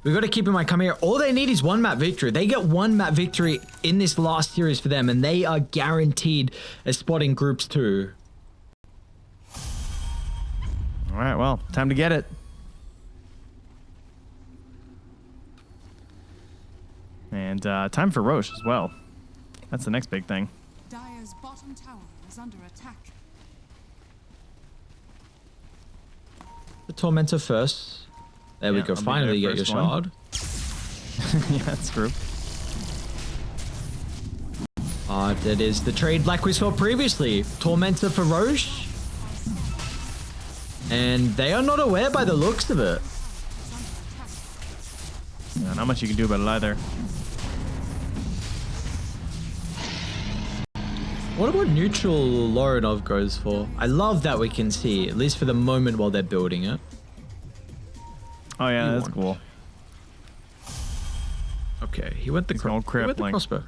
S2: We've got to keep in mind, come here. All they need is 1 map victory. They get 1 map victory in this last series for them, and they are guaranteed a spot in groups 2.
S1: All right, well, time to get it. And time for Roche as well. That's the next big thing.
S5: Dire's bottom tower is under attack.
S2: The Tormentor first. There we go. Finally get your shard.
S1: Yeah, that's true.
S2: That is the trade like we saw previously. Tormentor for Roche. And they are not aware by the looks of it.
S1: Yeah, not much you can do about it either.
S2: What about neutral Lorinov goes for? I love that we can see, at least for the moment while they're building it.
S1: Oh yeah, that's cool.
S2: Okay, he went the crossbow.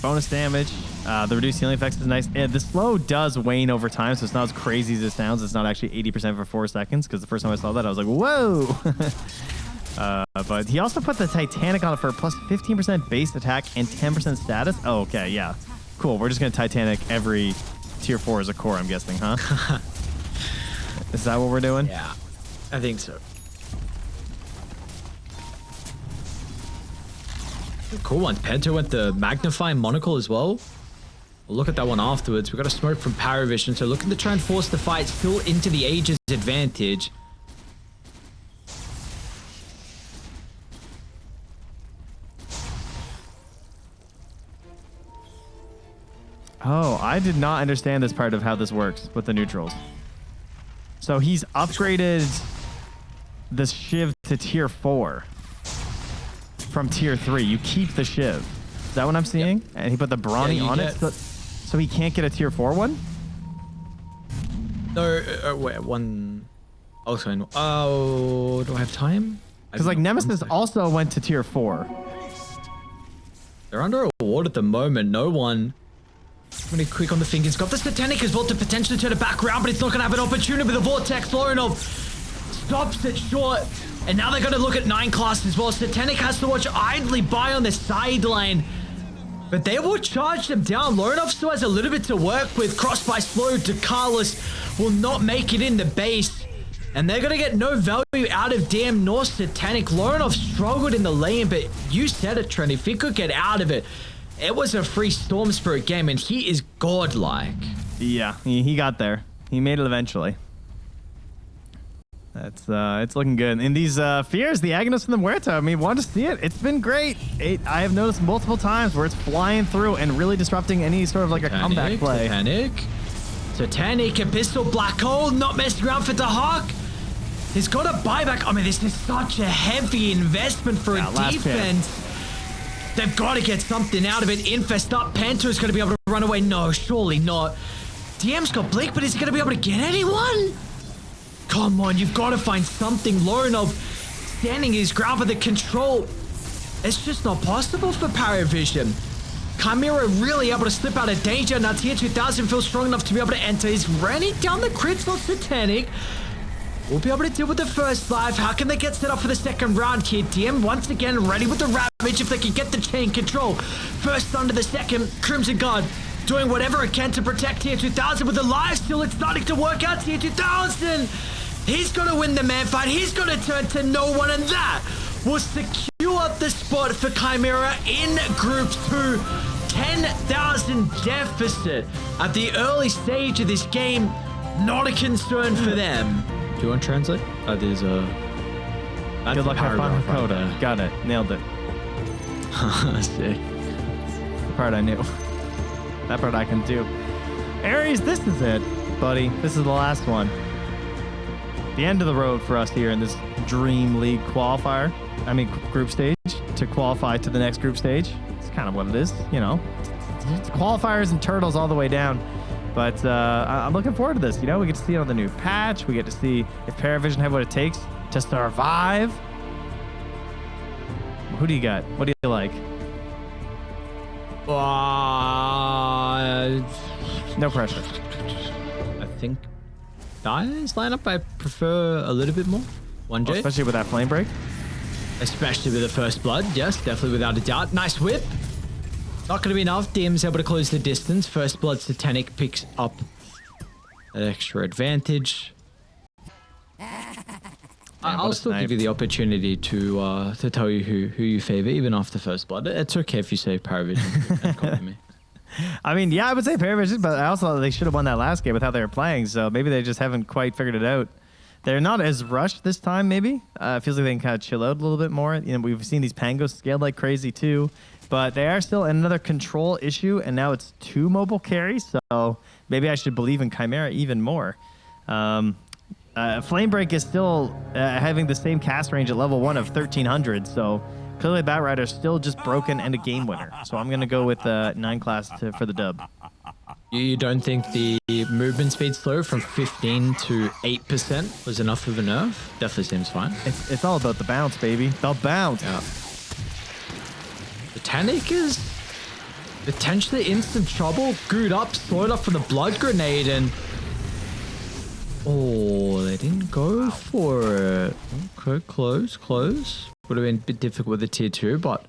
S1: Bonus damage. The reduced healing effects is nice. The slow does wane over time, so it's not as crazy as it sounds. It's not actually 80% for 4 seconds, because the first time I saw that, I was like, whoa! But he also put the Titanic on it for plus 15% base attack and 10% status. Oh, okay, yeah. Cool, we're just going to Titanic every tier 4 as a core, I'm guessing, huh? Is that what we're doing?
S2: Yeah, I think so. Cool one. Penta went the Magnifying Monocle as well. We'll look at that one afterwards. We got a smoke from Parivision, so looking to try and force the fight still into the Aegis advantage.
S1: Oh, I did not understand this part of how this works with the neutrals. So he's upgraded the Shiv to tier 4 from tier 3. You keep the Shiv. Is that what I'm seeing? Yep. And he put the Brawny on it, so he can't get a tier 4 one?
S2: No, wait, one. Oh, sorry. Oh, do I have time?
S1: Because like Nemesis also went to tier 4.
S2: They're under a ward at the moment. No one. Really quick on the fingers. Got the Satanic as well to potentially turn it back around, but it's not going to have an opportunity with the Vortex. Lorinov stops it short. And now they're going to look at 9 class as well. Satanic has to watch idly by on the sideline. But they will charge them down. Lorinov still has a little bit to work with. Cross by slow. DeCarlos will not make it in the base. And they're going to get no value out of damn nor Satanic. Lorinov struggled in the lane, but you said it, Trent. If he could get out of it, it was a free Storm Spirit game, and he is godlike.
S1: Yeah, he got there. He made it eventually. It's looking good. And these fears, the Agnes and the Muerta, I mean, want to see it. It's been great. I have noticed multiple times where it's flying through and really disrupting any sort of like a comeback play.
S2: Satanic, Abyssal, Black Hole, not messing around for the Hawk. He's got a buyback. I mean, this is such a heavy investment for a defense. They've got to get something out of it. Infest up. Panto's going to be able to run away. No, surely not. DM's got Blink, but is he going to be able to get anyone? Come on, you've got to find something. Lorenov standing his ground for the control. It's just not possible for Parivision. Chimera really able to slip out of danger. Now Tier 2000 feels strong enough to be able to enter. He's running down the crits on Satanic. We'll be able to deal with the first life. How can they get set up for the second round here? DM once again ready with the Ravage if they can get the chain control. First under the second. Crimson Guard doing whatever it can to protect Tier 2000 with the life steal. It's starting to work out. Tier 2000. He's going to win the man fight. He's going to turn to no one, and that will secure the spot for Chimera in Group 2. 10,000 deficit at the early stage of this game. Not a concern for them. Do you want to translate? There's a...
S1: Good luck, have fun, Coda. Got it. Nailed it.
S2: Sick.
S1: The part I knew. That part I can do. Aries, this is it, buddy. This is the last one. The end of the road for us here in this Dream League qualifier. I mean, group stage to qualify to the next group stage. It's kind of what it is, you know. It's qualifiers and turtles all the way down. But I'm looking forward to this. You know, we get to see it on the new patch. We get to see if Parivision have what it takes to survive. Who do you got? What do you like? No pressure.
S2: I think Dyer's lineup I prefer a little bit more. 1J.
S1: Especially with that flame break.
S2: Especially with the first blood. Yes, definitely without a doubt. Nice whip. Not going to be enough. DM's able to close the distance. First blood Satanic picks up that extra advantage. I'll still give you the opportunity to tell you who you favor, even after first blood. It's okay if you say Parivision and copy me.
S1: I mean, yeah, I would say Parivision, but I also thought they should have won that last game with how they were playing, so maybe they just haven't quite figured it out. They're not as rushed this time, maybe. It feels like they can kind of chill out a little bit more. You know, we've seen these Pangos scaled like crazy too, but they are still another control issue, and now it's 2 mobile carries, so maybe I should believe in Chimera even more. Flame Break is still having the same cast range at level 1 of 1300, so clearly Batrider's still just broken and a game winner. So I'm going to go with 9 class for the dub.
S2: You don't think the movement speed slow from 15 to 8% was enough of a nerf? Definitely seems fine.
S1: It's all about the bounce, baby. The bounce.
S2: Yeah. Botanic is potentially instant trouble. Good up, slowed up for the blood grenade, and oh, they didn't go for it. Okay, close. Would have been a bit difficult with the tier 2, but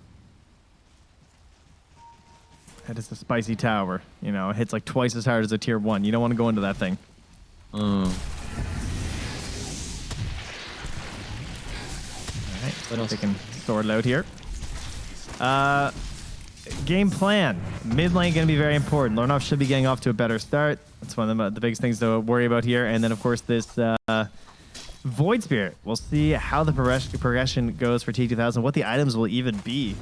S1: that is a spicy tower. You know, it hits like twice as hard as a tier 1. You don't want to go into that thing.
S2: Oh.
S1: All right, what else? Taking sword load here. Game plan. Mid lane going to be very important. Lorenov should be getting off to a better start. That's one of the biggest things to worry about here. And then, of course, this Void Spirit. We'll see how the progression goes for T2000, what the items will even be.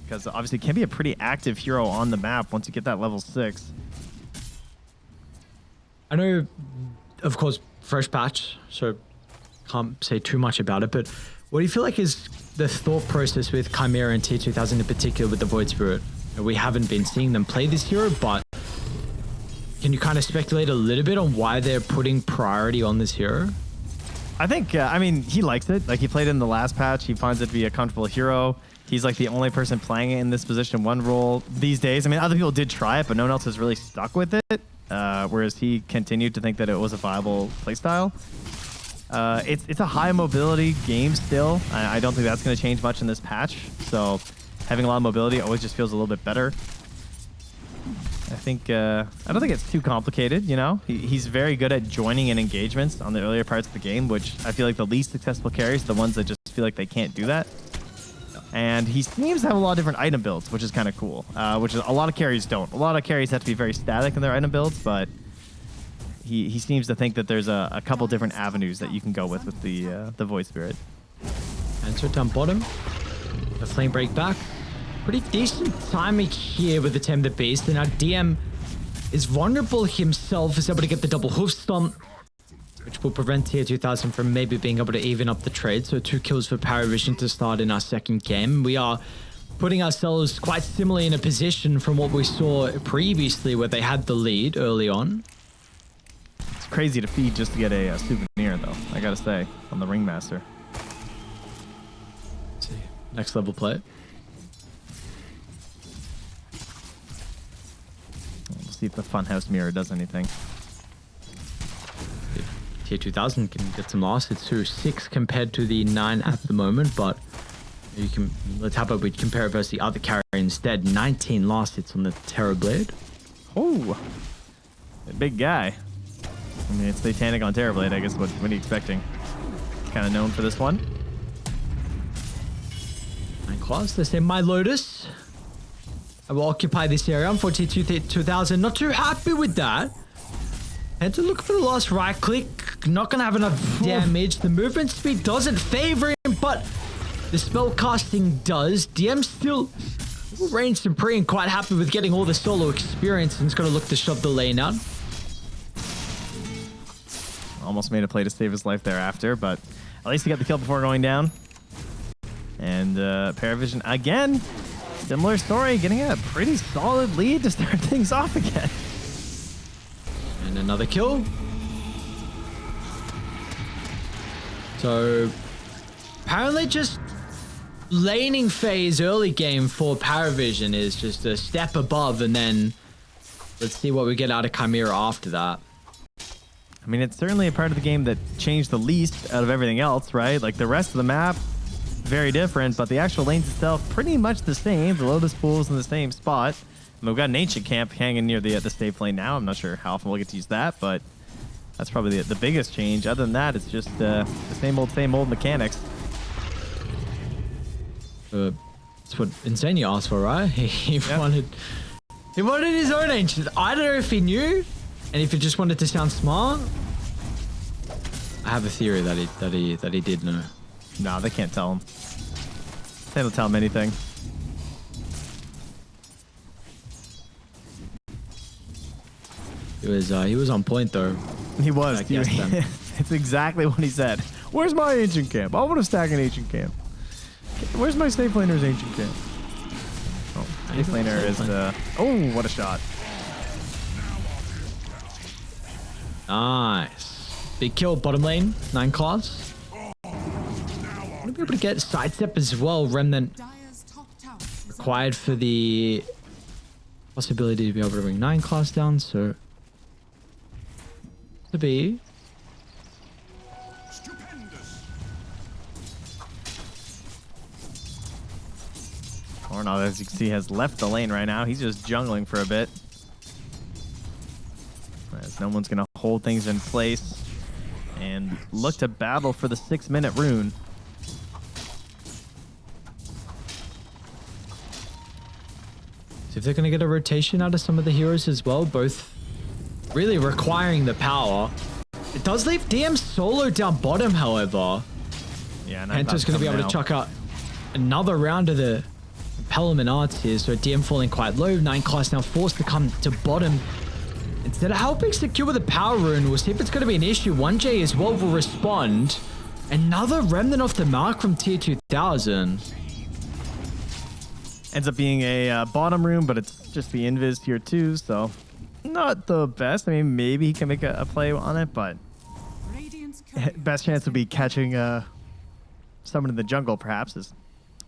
S1: Because obviously it can be a pretty active hero on the map once you get that level 6.
S2: I know, of course, fresh patch, so can't say too much about it, but what do you feel like is the thought process with Chimera and T2000 in particular with the Void Spirit? We haven't been seeing them play this hero, but can you kind of speculate a little bit on why they're putting priority on this hero?
S1: I think, I mean, he likes it. Like, he played it in the last patch. He finds it to be a comfortable hero. He's like the only person playing it in this position 1 role these days. I mean, other people did try it, but no one else has really stuck with it. Whereas he continued to think that it was a viable playstyle. It's a high mobility game still. I don't think that's going to change much in this patch. So having a lot of mobility always just feels a little bit better. I don't think it's too complicated, you know? He's very good at joining in engagements on the earlier parts of the game, which I feel like the least successful carries, the ones that just feel like they can't do that. And he seems to have a lot of different item builds, which is kind of cool, which is a lot of carries don't. A lot of carries have to be very static in their item builds, but he seems to think that there's a couple different avenues that you can go with the Void Spirit.
S2: Answer down bottom. The flame break back. Pretty decent timing here with the Tame the Beast. And now DM is vulnerable himself. Is able to get the double hoof stomp, which will prevent Tier 2000 from maybe being able to even up the trade. So 2 kills for Parivision to start in our second game. We are putting ourselves quite similarly in a position from what we saw previously where they had the lead early on.
S1: It's crazy to feed just to get a souvenir, though, I gotta say, on the Ringmaster.
S2: Let's see. Next level play.
S1: We'll see if the Funhouse mirror does anything.
S2: Tier 2000 can get some loss. It's 6 compared to the 9 at the moment, but you can, let's have we compare it versus the other carrier instead. 19 lost hits on the Terror Blade.
S1: Oh, a big guy. I mean, it's Satanic on Terror Blade, I guess. What are you expecting? Kind of known for this one.
S2: 9 claws. They say, My Lotus. I will occupy this area. Unfortunately, 2000. Not too happy with that. And to look for the last right click. Not going to have enough damage. The movement speed doesn't favor him, but the spell casting does. DM still range supreme, quite happy with getting all the solo experience, and he's going to look to shove the lane out.
S1: Almost made a play to save his life thereafter, but at least he got the kill before going down. And Parivision, again, similar story, getting a pretty solid lead to start things off again.
S2: And another kill. So, apparently just laning phase early game for Parivision is just a step above, and then let's see what we get out of Chimera after that.
S1: I mean, it's certainly a part of the game that changed the least out of everything else, right? Like the rest of the map, very different, but the actual lanes itself, pretty much the same. The Lotus Pool is in the same spot. And we've got an Ancient Camp hanging near the safe lane now. I'm not sure how often we'll get to use that, but that's probably the biggest change. Other than that, it's just the same old mechanics.
S2: That's what Insania asked for, right? He wanted his own Ancient. I don't know if he knew, and if he just wanted to sound smart. I have a theory that he did know.
S1: No, they can't tell him. They don't tell him anything.
S2: He was on point though.
S1: He was.
S2: I guessed them.
S1: It's exactly what he said. Where's my Ancient Camp? I want to stack an Ancient Camp. Where's my safe laner's Ancient Camp? Oh, safe laner is oh, what a shot.
S2: Nice. Big kill, bottom lane, 9 claws. Want to be able to get sidestep as well, Remnant
S5: Dire's top tower is
S2: required for the possibility to be able to bring 9 claws down, so to be.
S1: Ornov, as you can see, has left the lane right now. He's just jungling for a bit. As no one's going to hold things in place and look to battle for the 6-minute rune.
S2: See if they're going to get a rotation out of some of the heroes as well, both really requiring the power. It does leave DM solo down bottom, however.
S1: Yeah,
S2: Pento's going to be able to chuck out another round of the Pellerman Arts here, so DM falling quite low. 9 class now forced to come to bottom. Instead of helping secure the power rune, we'll see if it's going to be an issue. 1J as well will respond. Another remnant off the mark from tier 2000.
S1: Ends up being a bottom rune, but it's just the invis tier 2, so not the best. I mean, maybe he can make a play on it, but
S5: Radiant's
S1: best chance would be catching someone in the jungle, perhaps, as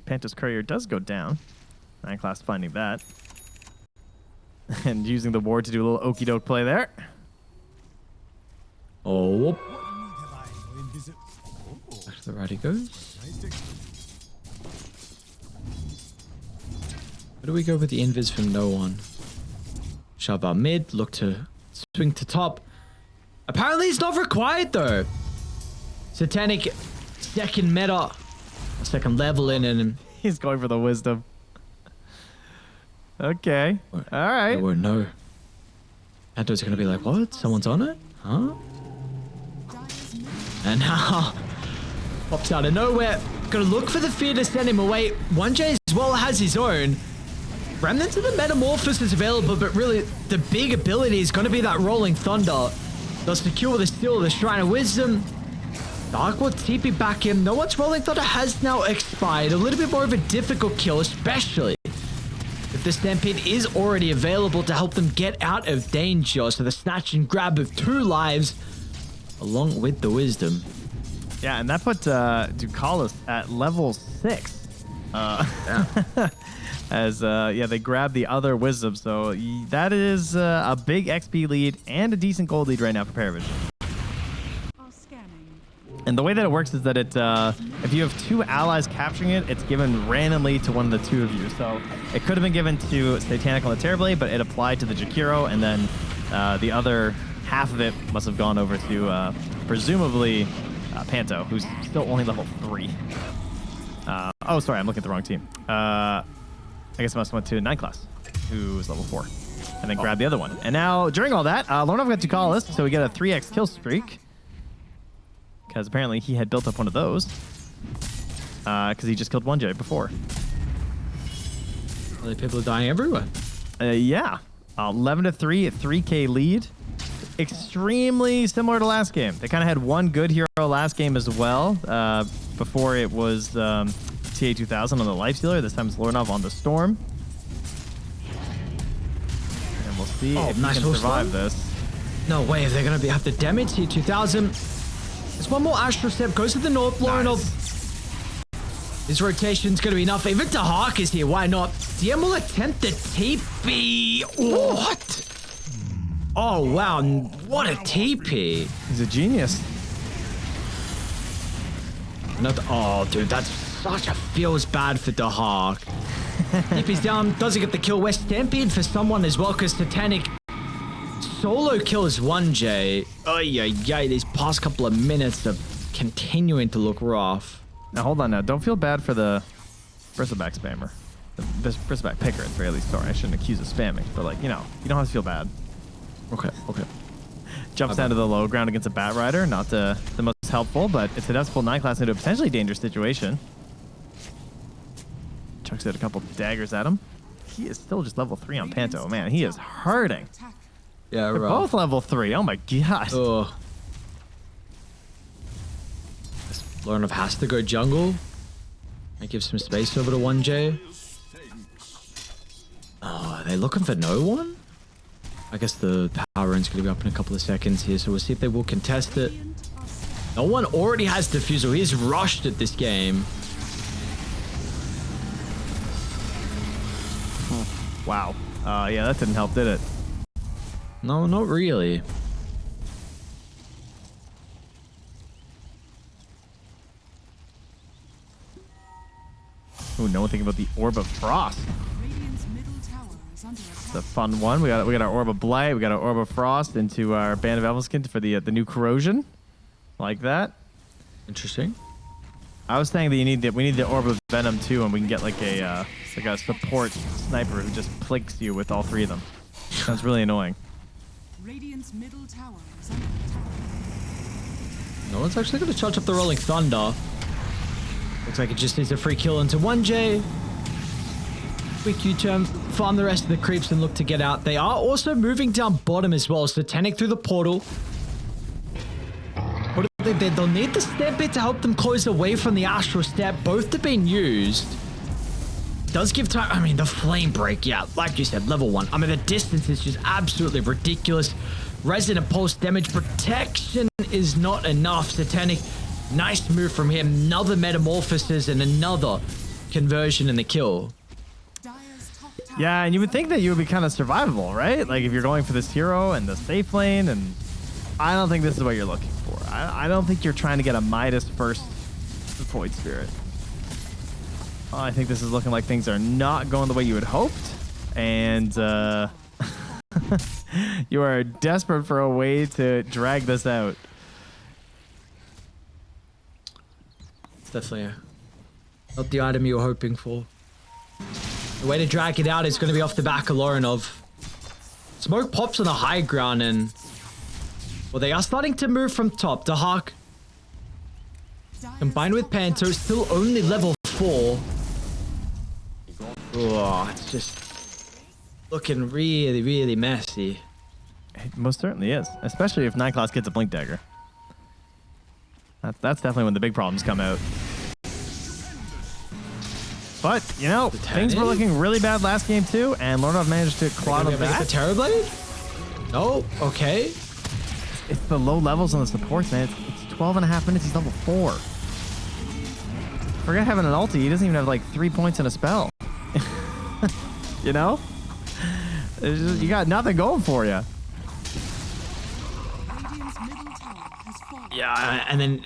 S1: Panto's courier does go down. 9 class finding that. And using the ward to do a little okie doke play there.
S2: Oh. Back to the right he goes. Where do we go with the invis from no one? Shove out mid, look to swing to top. Apparently it's not required though. Satanic second meta, second level in, and
S1: He's going for the wisdom. Okay. All right.
S2: no. Panto's gonna be like, what? Someone's on it? Huh?
S5: Dire's middle
S2: And now, pops out of nowhere. Gonna look for the fear to send him away. 1J as well has his own. Remnants of the Metamorphosis is available, but really the big ability is gonna be that Rolling Thunder. They'll secure the Steel of the Shrine of Wisdom. Dark will TP back in. No one's Rolling Thunder has now expired. A little bit more of a difficult kill, especially if the Stampede is already available to help them get out of danger. So the snatch and grab of 2 lives along with the Wisdom.
S1: Yeah, and that put Ducalis at level 6. As they grabbed the other Wisdom. So that is a big XP lead and a decent gold lead right now for Parivision.
S5: are scanning.
S1: And the way that it works is that it, if you have 2 allies capturing it, it's given randomly to one of the 2 of you. So it could have been given to Satanic on the Terrorblade, but it applied to the Jakiro, and then the other half of it must have gone over to presumably Panto, who's still only level 3. Oh, sorry, I'm looking at the wrong team. I guess I must have went to 9 class, who's level 4, and then grabbed the other one. And now, during all that, Lornov got Ducalis, so we get a 3x kill streak. Because apparently he had built up one of those. Because he just killed 1J before.
S2: Well, people are dying everywhere.
S1: Yeah. 11 to 3, a 3K lead. Extremely similar to last game. They kind of had one good hero last game as well. Before it was TA2000 on the Life Stealer. This time it's Lornov on the Storm. And we'll see if he can survive this.
S2: No way, if they're going to have the damage here. 2000. There's one more Astral Step. Goes to the North. Lornov. His rotation's going to be enough. Even Dahak is here. Why not? DM will attempt the TP. What? Oh, wow. What a TP.
S1: He's a genius.
S2: Oh, dude, that's such a feels bad for Dahak. TP's down. Doesn't get the kill. West Stampede for someone as well, because Titanic solo kills 1J. Oh, yeah. These past couple of minutes are continuing to look rough.
S1: Now, hold on now. Don't feel bad for the bristleback spammer. The bristleback picker, at the very least. Sorry, I shouldn't accuse of spamming. But, like, you know, you don't have to feel bad.
S2: Okay.
S1: Jumps down to the low ground against a Bat Rider. Not the most helpful, but it's enough to pull 9 class into a potentially dangerous situation. Chucks out a couple daggers at him. He is still just level 3 on Panto. Man, he is hurting.
S5: Attack.
S2: Yeah,
S1: They're both level 3. Oh, my God.
S2: Oh. Lornov has to go jungle. I give some space over to 1J. Oh, are they looking for no one? I guess the power run's going to be up in a couple of seconds here, so we'll see if they will contest it. No one already has Diffusal. He's rushed at this game.
S1: Wow. Yeah, that didn't help, did it?
S2: No, not really.
S1: Ooh, no one thinking about the Orb of Frost.
S5: Radiant's middle tower is under
S1: It's
S5: attack.
S1: a fun one. We got our Orb of Blight. We got our Orb of Frost into our Band of Elvenskin for the new Corrosion. Like that.
S2: Interesting.
S1: I was saying that we need the Orb of Venom too, and we can get like a support sniper who just plagues you with all 3 of them. Sounds really annoying.
S5: Radiant's middle tower is under attack.
S2: No one's actually going to charge up the Rolling Thunder. Looks like it just needs a free kill into 1J. Quick U-turn, farm the rest of the creeps and look to get out. They are also moving down bottom as well. So Titanic through the portal. What do they do? They'll need the Stampede to help them close away from the Astral Step. Both have been used. Does give time. I mean, the Flame Break, yeah, like you said, level 1. I mean, the distance is just absolutely ridiculous. Resonant Pulse damage protection is not enough. Satanic, nice move from him. Another Metamorphosis and another conversion in the kill.
S5: Dire's top tower.
S1: Yeah, and you would think that you would be kind of survivable, right? Like if you're going for this hero and the safe lane, and I don't think this is what you're looking for. I don't think you're trying to get a Midas first Void Spirit. I think this is looking like things are not going the way you had hoped, and you are desperate for a way to drag this out.
S2: It's definitely not the item you were hoping for. The way to drag it out is going to be off the back of Lornov. Smoke pops on the high ground, and Well, they are starting to move from top. The Hawk, combined with Panto, still only level 4. Oh, it's just looking really, really messy.
S1: It most certainly is, especially if 9 class gets a blink dagger. That's definitely when the big problems come out. But, you know, things were looking really bad last game too, and Lornov managed to claw them back.
S2: The Terrorblade? No, okay.
S1: It's the low levels on the supports, man. It's 12.5 minutes, he's level 4. Forget having an ulti, he doesn't even have like 3 points in a spell. You know? It's just, you got nothing going for you.
S5: Radiant's middle tower has fallen.
S2: Yeah, and then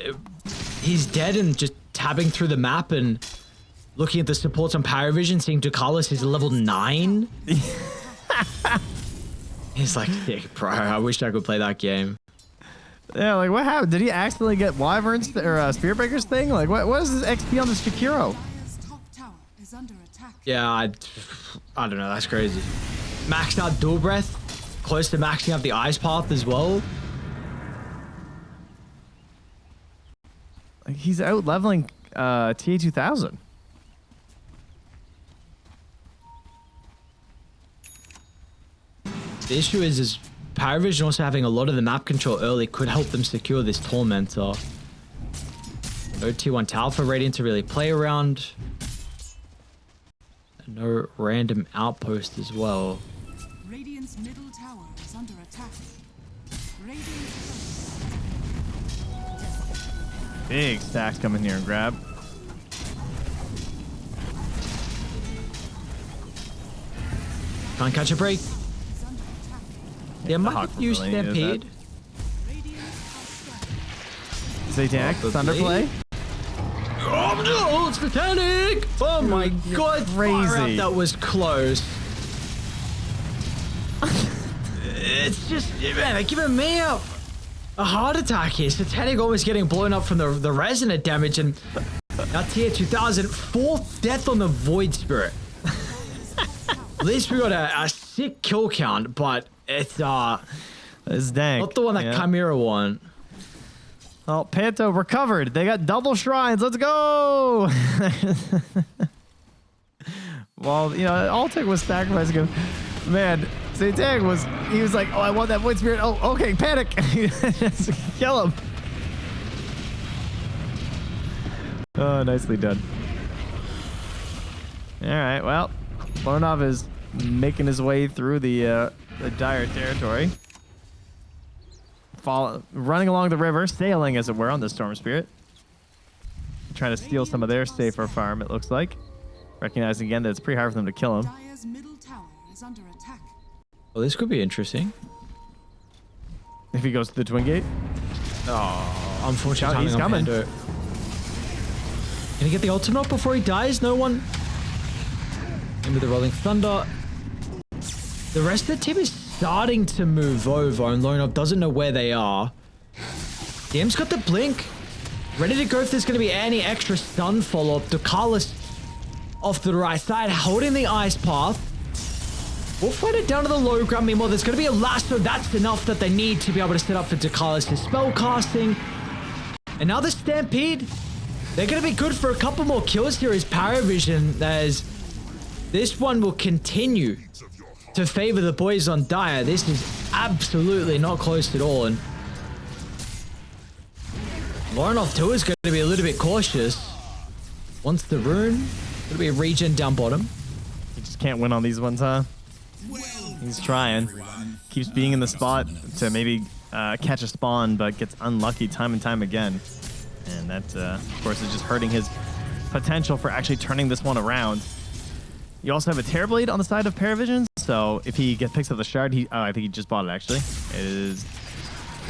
S2: he's dead and just tabbing through the map and looking at the supports on Parivision, seeing Ducalis is level 9. He's like, yeah, bro, I wish I could play that game.
S1: Yeah, like what happened? Did he accidentally get Wyverns or Spirit Breakers thing? Like what is this XP on this Shakiro?
S5: Dire's top tower is under attack.
S2: Yeah, I don't know, that's crazy. Maxed out Dual Breath, close to maxing out the Ice Path as well.
S1: Like he's out leveling TA 2000.
S2: The issue is Parivision also having a lot of the map control early could help them secure this Tormentor. No T1 tower for Radiant to really play around. And no random outpost as well.
S5: Radiant's middle tower is under attack. Radiant's
S1: Big stacks coming here and grab.
S2: Can't catch a break.
S5: is under attack.
S2: There might
S1: Hawk
S2: be a few
S1: really needed
S2: Stampede.
S5: Radiant are
S1: Satanic,
S2: Probably.
S1: Thunderplay.
S2: Oh no, it's Satanic! Oh my god,
S1: crazy.
S2: far out, that was close. It's just, man, they're giving me a heart attack here. Satanic almost getting blown up from the resonant damage, and now tier 2000, 4th death on the Void Spirit. At least we got a sick kill count, but it's
S1: It's dank.
S2: not the one that
S1: Yeah.
S2: Chimera won.
S1: Oh, Panto recovered. They got double shrines. Let's go. Well, you know, Altic was sacrificing him. Man, Satanic he was like, oh, I want that Void Spirit. Oh, okay, panic. Just kill him. Oh, nicely done. All right, well, Lornov is making his way through the dire territory. Running along the river, sailing as it were on the Storm Spirit. Trying to steal some of their safer farm, it looks like. Recognizing again that it's pretty hard for them to kill him.
S5: Dire's middle tower is under attack.
S2: Well, this could be interesting.
S1: If he goes to the Twin Gate.
S2: Oh, unfortunately,
S1: He's coming.
S2: Can he get the ultimate before he dies? No one. In with the Rolling Thunder. The rest of the team is starting to move over, and Lornov doesn't know where they are. DM's got the blink. Ready to go if there's going to be any extra stun follow-up. Ducalis off to the right side, holding the Ice Path. We'll fight it down to the low ground. Meanwhile, there's going to be a lasso. That's enough that they need to be able to set up for Ducalis' spell casting. And now the Stampede. They're going to be good for a couple more kills here as Parivision, as this one will continue to favor the boys on Dire. This is absolutely not close at all. And Lornov too is going to be a little bit cautious. Wants the rune. Going to be a regen down bottom.
S1: He just can't win on these ones, huh? He's trying. Keeps being in the spot to maybe catch a spawn, but gets unlucky time and time again. And that, of course, is just hurting his potential for actually turning this one around. You also have a Terrorblade on the side of Parivision, so if he picks up the shard, I think he just bought it, actually. It is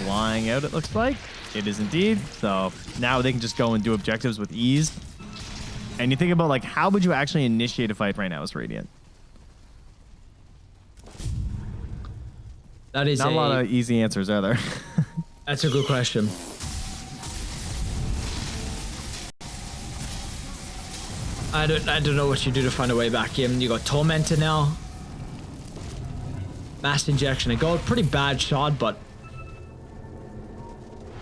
S1: flying out, it looks like. It is indeed. So now they can just go and do objectives with ease. And you think about, like, how would you actually initiate a fight right now as Radiant?
S2: That is
S1: Not a lot of easy answers, are there?
S2: That's a good question. I don't know what you do to find a way back in. You got Tormentor now. Mass injection of gold. Pretty bad shot, but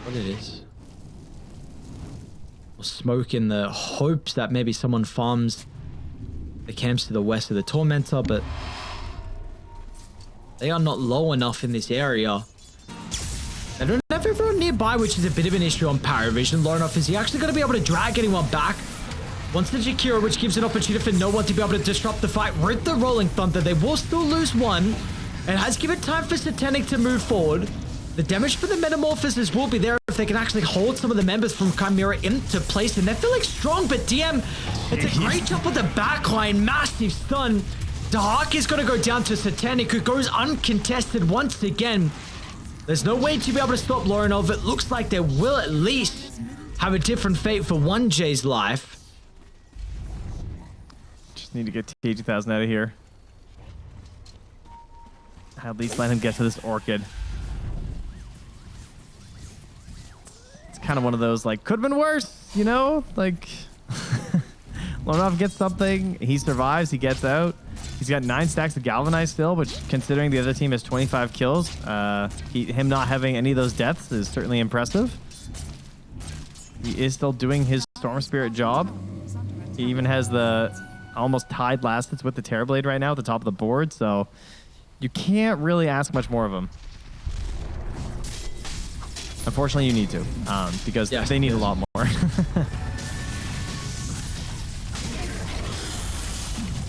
S2: what it is. Or smoke in the hopes that maybe someone farms the camps to the west of the Tormentor, but they are not low enough in this area. They don't have everyone nearby, which is a bit of an issue on Parivision. Low enough, is he actually going to be able to drag anyone back? Once the Jakiro, which gives an opportunity for no one to be able to disrupt the fight with the Rolling Thunder. They will still lose one. It has given time for Satanic to move forward. The damage for the Metamorphosis will be there if they can actually hold some of the members from Chimera into place. And they're feeling strong, but DM, it's a great job with the backline. Massive stun. Dahak is going to go down to Satanic, who goes uncontested once again. There's no way to be able to stop Lorinov. It looks like they will at least have a different fate for 1J's life.
S1: Just need to get T2000 out of here. At least let him get to this Orchid. Kind of one of those, like, could have been worse, you know? Like, Lorinov gets something, he survives, he gets out. He's got 9 stacks of Galvanize still, which, considering the other team has 25 kills, him not having any of those deaths is certainly impressive. He is still doing his Storm Spirit job. He even has the almost tied last hits with the Terrorblade right now at the top of the board, so you can't really ask much more of him. Unfortunately, you need to, because they need a lot more.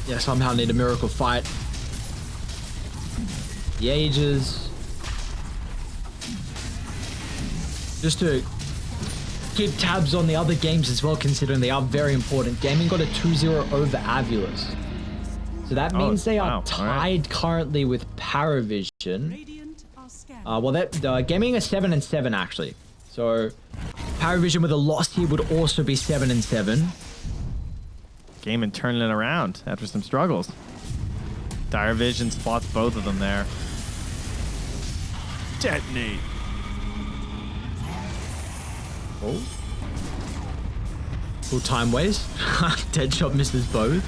S2: Yeah, somehow need a miracle fight. The Ages. Just to keep tabs on the other games as well, considering they are very important. Gaming got a 2-0 over Avulus. So that means they are tied currently with Parivision.
S5: Radiant are scanned.
S2: Well, that Gaming is 7-7 actually. So Parivision with a loss here would also be 7-7.
S1: Game and turning it around after some struggles. Dire Vision spots both of them there. Detonate.
S2: Oh. Full time waste. Deadshot misses both.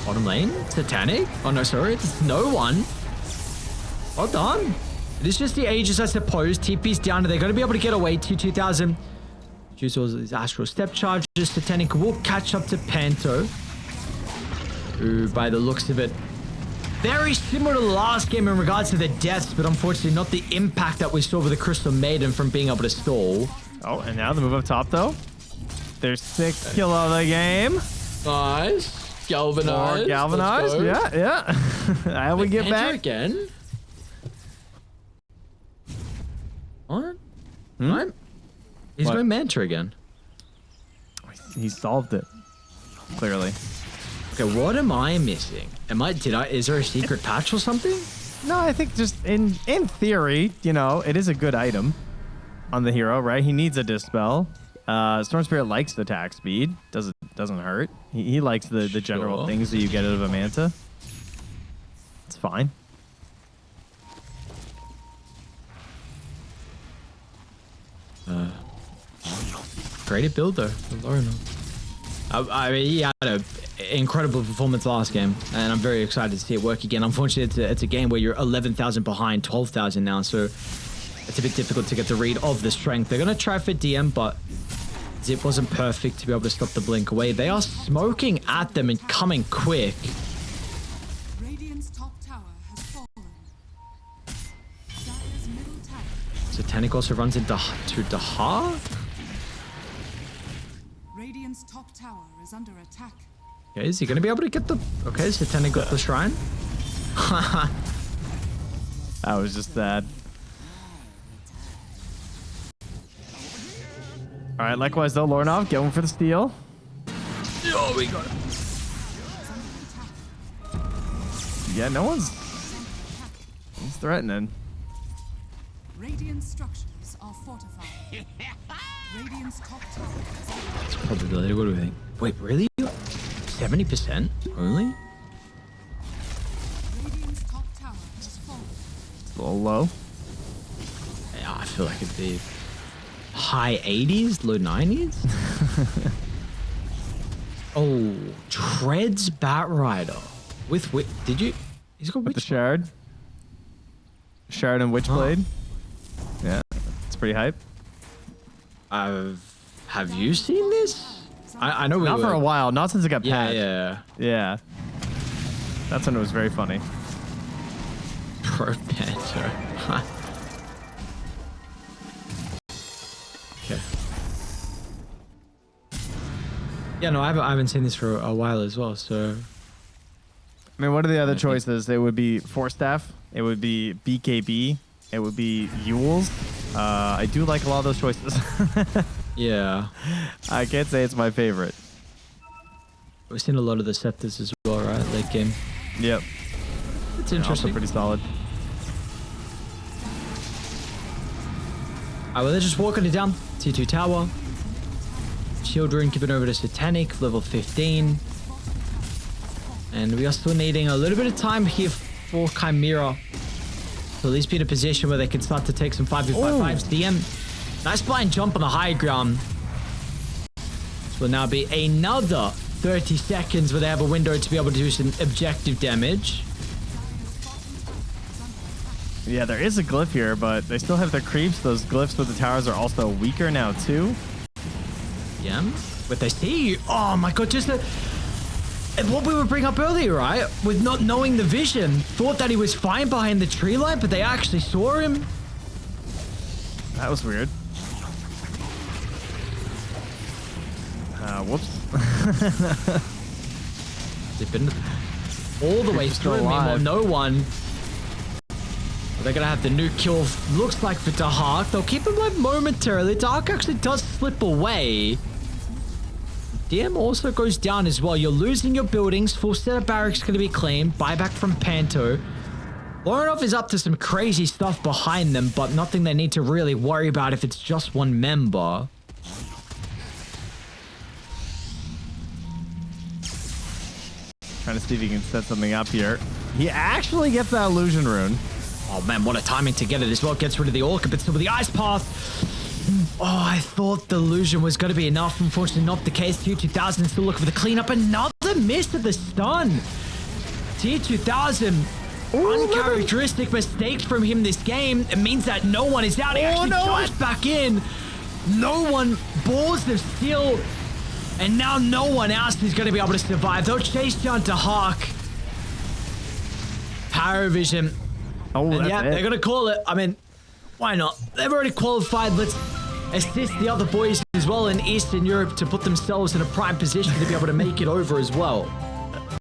S2: Bottom lane, Satanic. Oh no, sorry, it's no one. Well done. It is just the Ages, I suppose. TP's down, and they're going to be able to get away. T2000. Juice his Astral Step Charges. Satanic will catch up to Panto, who, by the looks of it, very similar to the last game in regards to the deaths, but unfortunately not the impact that we saw with the Crystal Maiden from being able to stall.
S1: Oh, and now the move up top, though. There's 6 kill of the game.
S2: Nice. Galvanized.
S1: More galvanized. Yeah. How we get back
S2: again? What?
S1: Hmm?
S2: What? He's
S1: What?
S2: going Manta again.
S1: He solved it. Clearly.
S2: Okay, what am I missing? Is there a secret patch or something?
S1: No, I think just in theory, you know, it is a good item on the hero, right? He needs a Dispel. Storm Spirit likes the attack speed. Doesn't hurt. He likes the general things that you get out of a Manta. It's fine.
S2: Great build though. I mean, he had an incredible performance last game, and I'm very excited to see it work again. Unfortunately, it's a game where you're 11,000 behind, 12,000 now, so it's a bit difficult to get the read of the strength. They're going to try for DM, but Zip wasn't perfect to be able to stop the blink away. They are smoking at them and coming quick.
S5: Radiant's top tower has fallen. Dire's middle tower.
S2: Satanic also runs into Daha.
S5: Radiant's top tower is under attack.
S2: Okay, is he going to be able to get the... Okay, Satanic got the shrine.
S1: That was just sad. All right, likewise though, Lorinov going for the steal.
S2: Oh, we got it.
S1: Yeah, no one's threatening.
S5: Radiant structures are fortified. Radiant's top tower is under
S2: What's the probability? What do we think? Wait, really? 70% only?
S5: Radiant's top tower has fallen.
S1: It's a little low.
S2: Yeah, I feel like it'd be high 80s, low 90s. Oh, Treads Bat Rider. Did you? He's got
S1: With the
S2: which?
S1: shard. Sheridan Witchblade. Yeah, it's pretty hype.
S2: Have you seen this? I know we
S1: Not
S2: were,
S1: for a while, not since it got
S2: Yeah,
S1: patched.
S2: yeah.
S1: Yeah. That's when it was very funny.
S2: Pro Panther. Okay. Yeah, no, I haven't seen this for a while as well, so...
S1: I mean, what are the other choices? It would be Force Staff. It would be BKB. It would be Yules. I do like a lot of those choices.
S2: Yeah.
S1: I can't say it's my favorite.
S2: We've seen a lot of the Scepters as well, right? Late game.
S1: Yep.
S2: It's
S1: Also
S2: interesting.
S1: pretty solid.
S2: Alright, well, they're just walking it down. T2 Tower. Shield Rune given over to Satanic, level 15. And we are still needing a little bit of time here for Chimera to at least be in a position where they can start to take some 5v5s. DM, nice blind jump on the high ground. This will now be another 30 seconds where they have a window to be able to do some objective damage.
S1: Yeah, there is a glyph here, but they still have their creeps. Those glyphs with the towers are also weaker now, too.
S2: Yeah, but they see you. Oh my god, just the... And what we were bringing up earlier, right? With not knowing the vision, thought that he was fine behind the tree line, but they actually saw him.
S1: That was weird. Whoops.
S2: Zipping all the way
S1: Still
S2: through. Meanwhile,
S1: alive.
S2: no one. They're gonna have the new kill. Looks like for Dahak. They'll keep him alive momentarily. Dahak actually does slip away. DM also goes down as well. You're losing your buildings. Full set of barracks going to be claimed. Buyback from Panto. Lorenov is up to some crazy stuff behind them, but nothing they need to really worry about if it's just one member.
S1: Trying to see if he can set something up here. He actually gets that illusion rune.
S2: Oh man, what a timing to get it as well. Gets rid of the Orca, but still with the Ice Path. Oh, I thought the illusion was going to be enough. Unfortunately, not the case. Tier 2000 still looking for the cleanup. Another miss at the stun. Tier 2000. Uncharacteristic mistakes from him this game. It means that no one is out. He actually dives back in. No one balls the steel. And now no one else is going to be able to survive. They'll chase down to Hawk. Parivision.
S1: Oh,
S2: And
S1: that's
S2: yeah,
S1: it.
S2: they're going to call it. I mean, why not? They've already qualified. Let's assist the other boys as well in Eastern Europe to put themselves in a prime position to be able to make it over as well.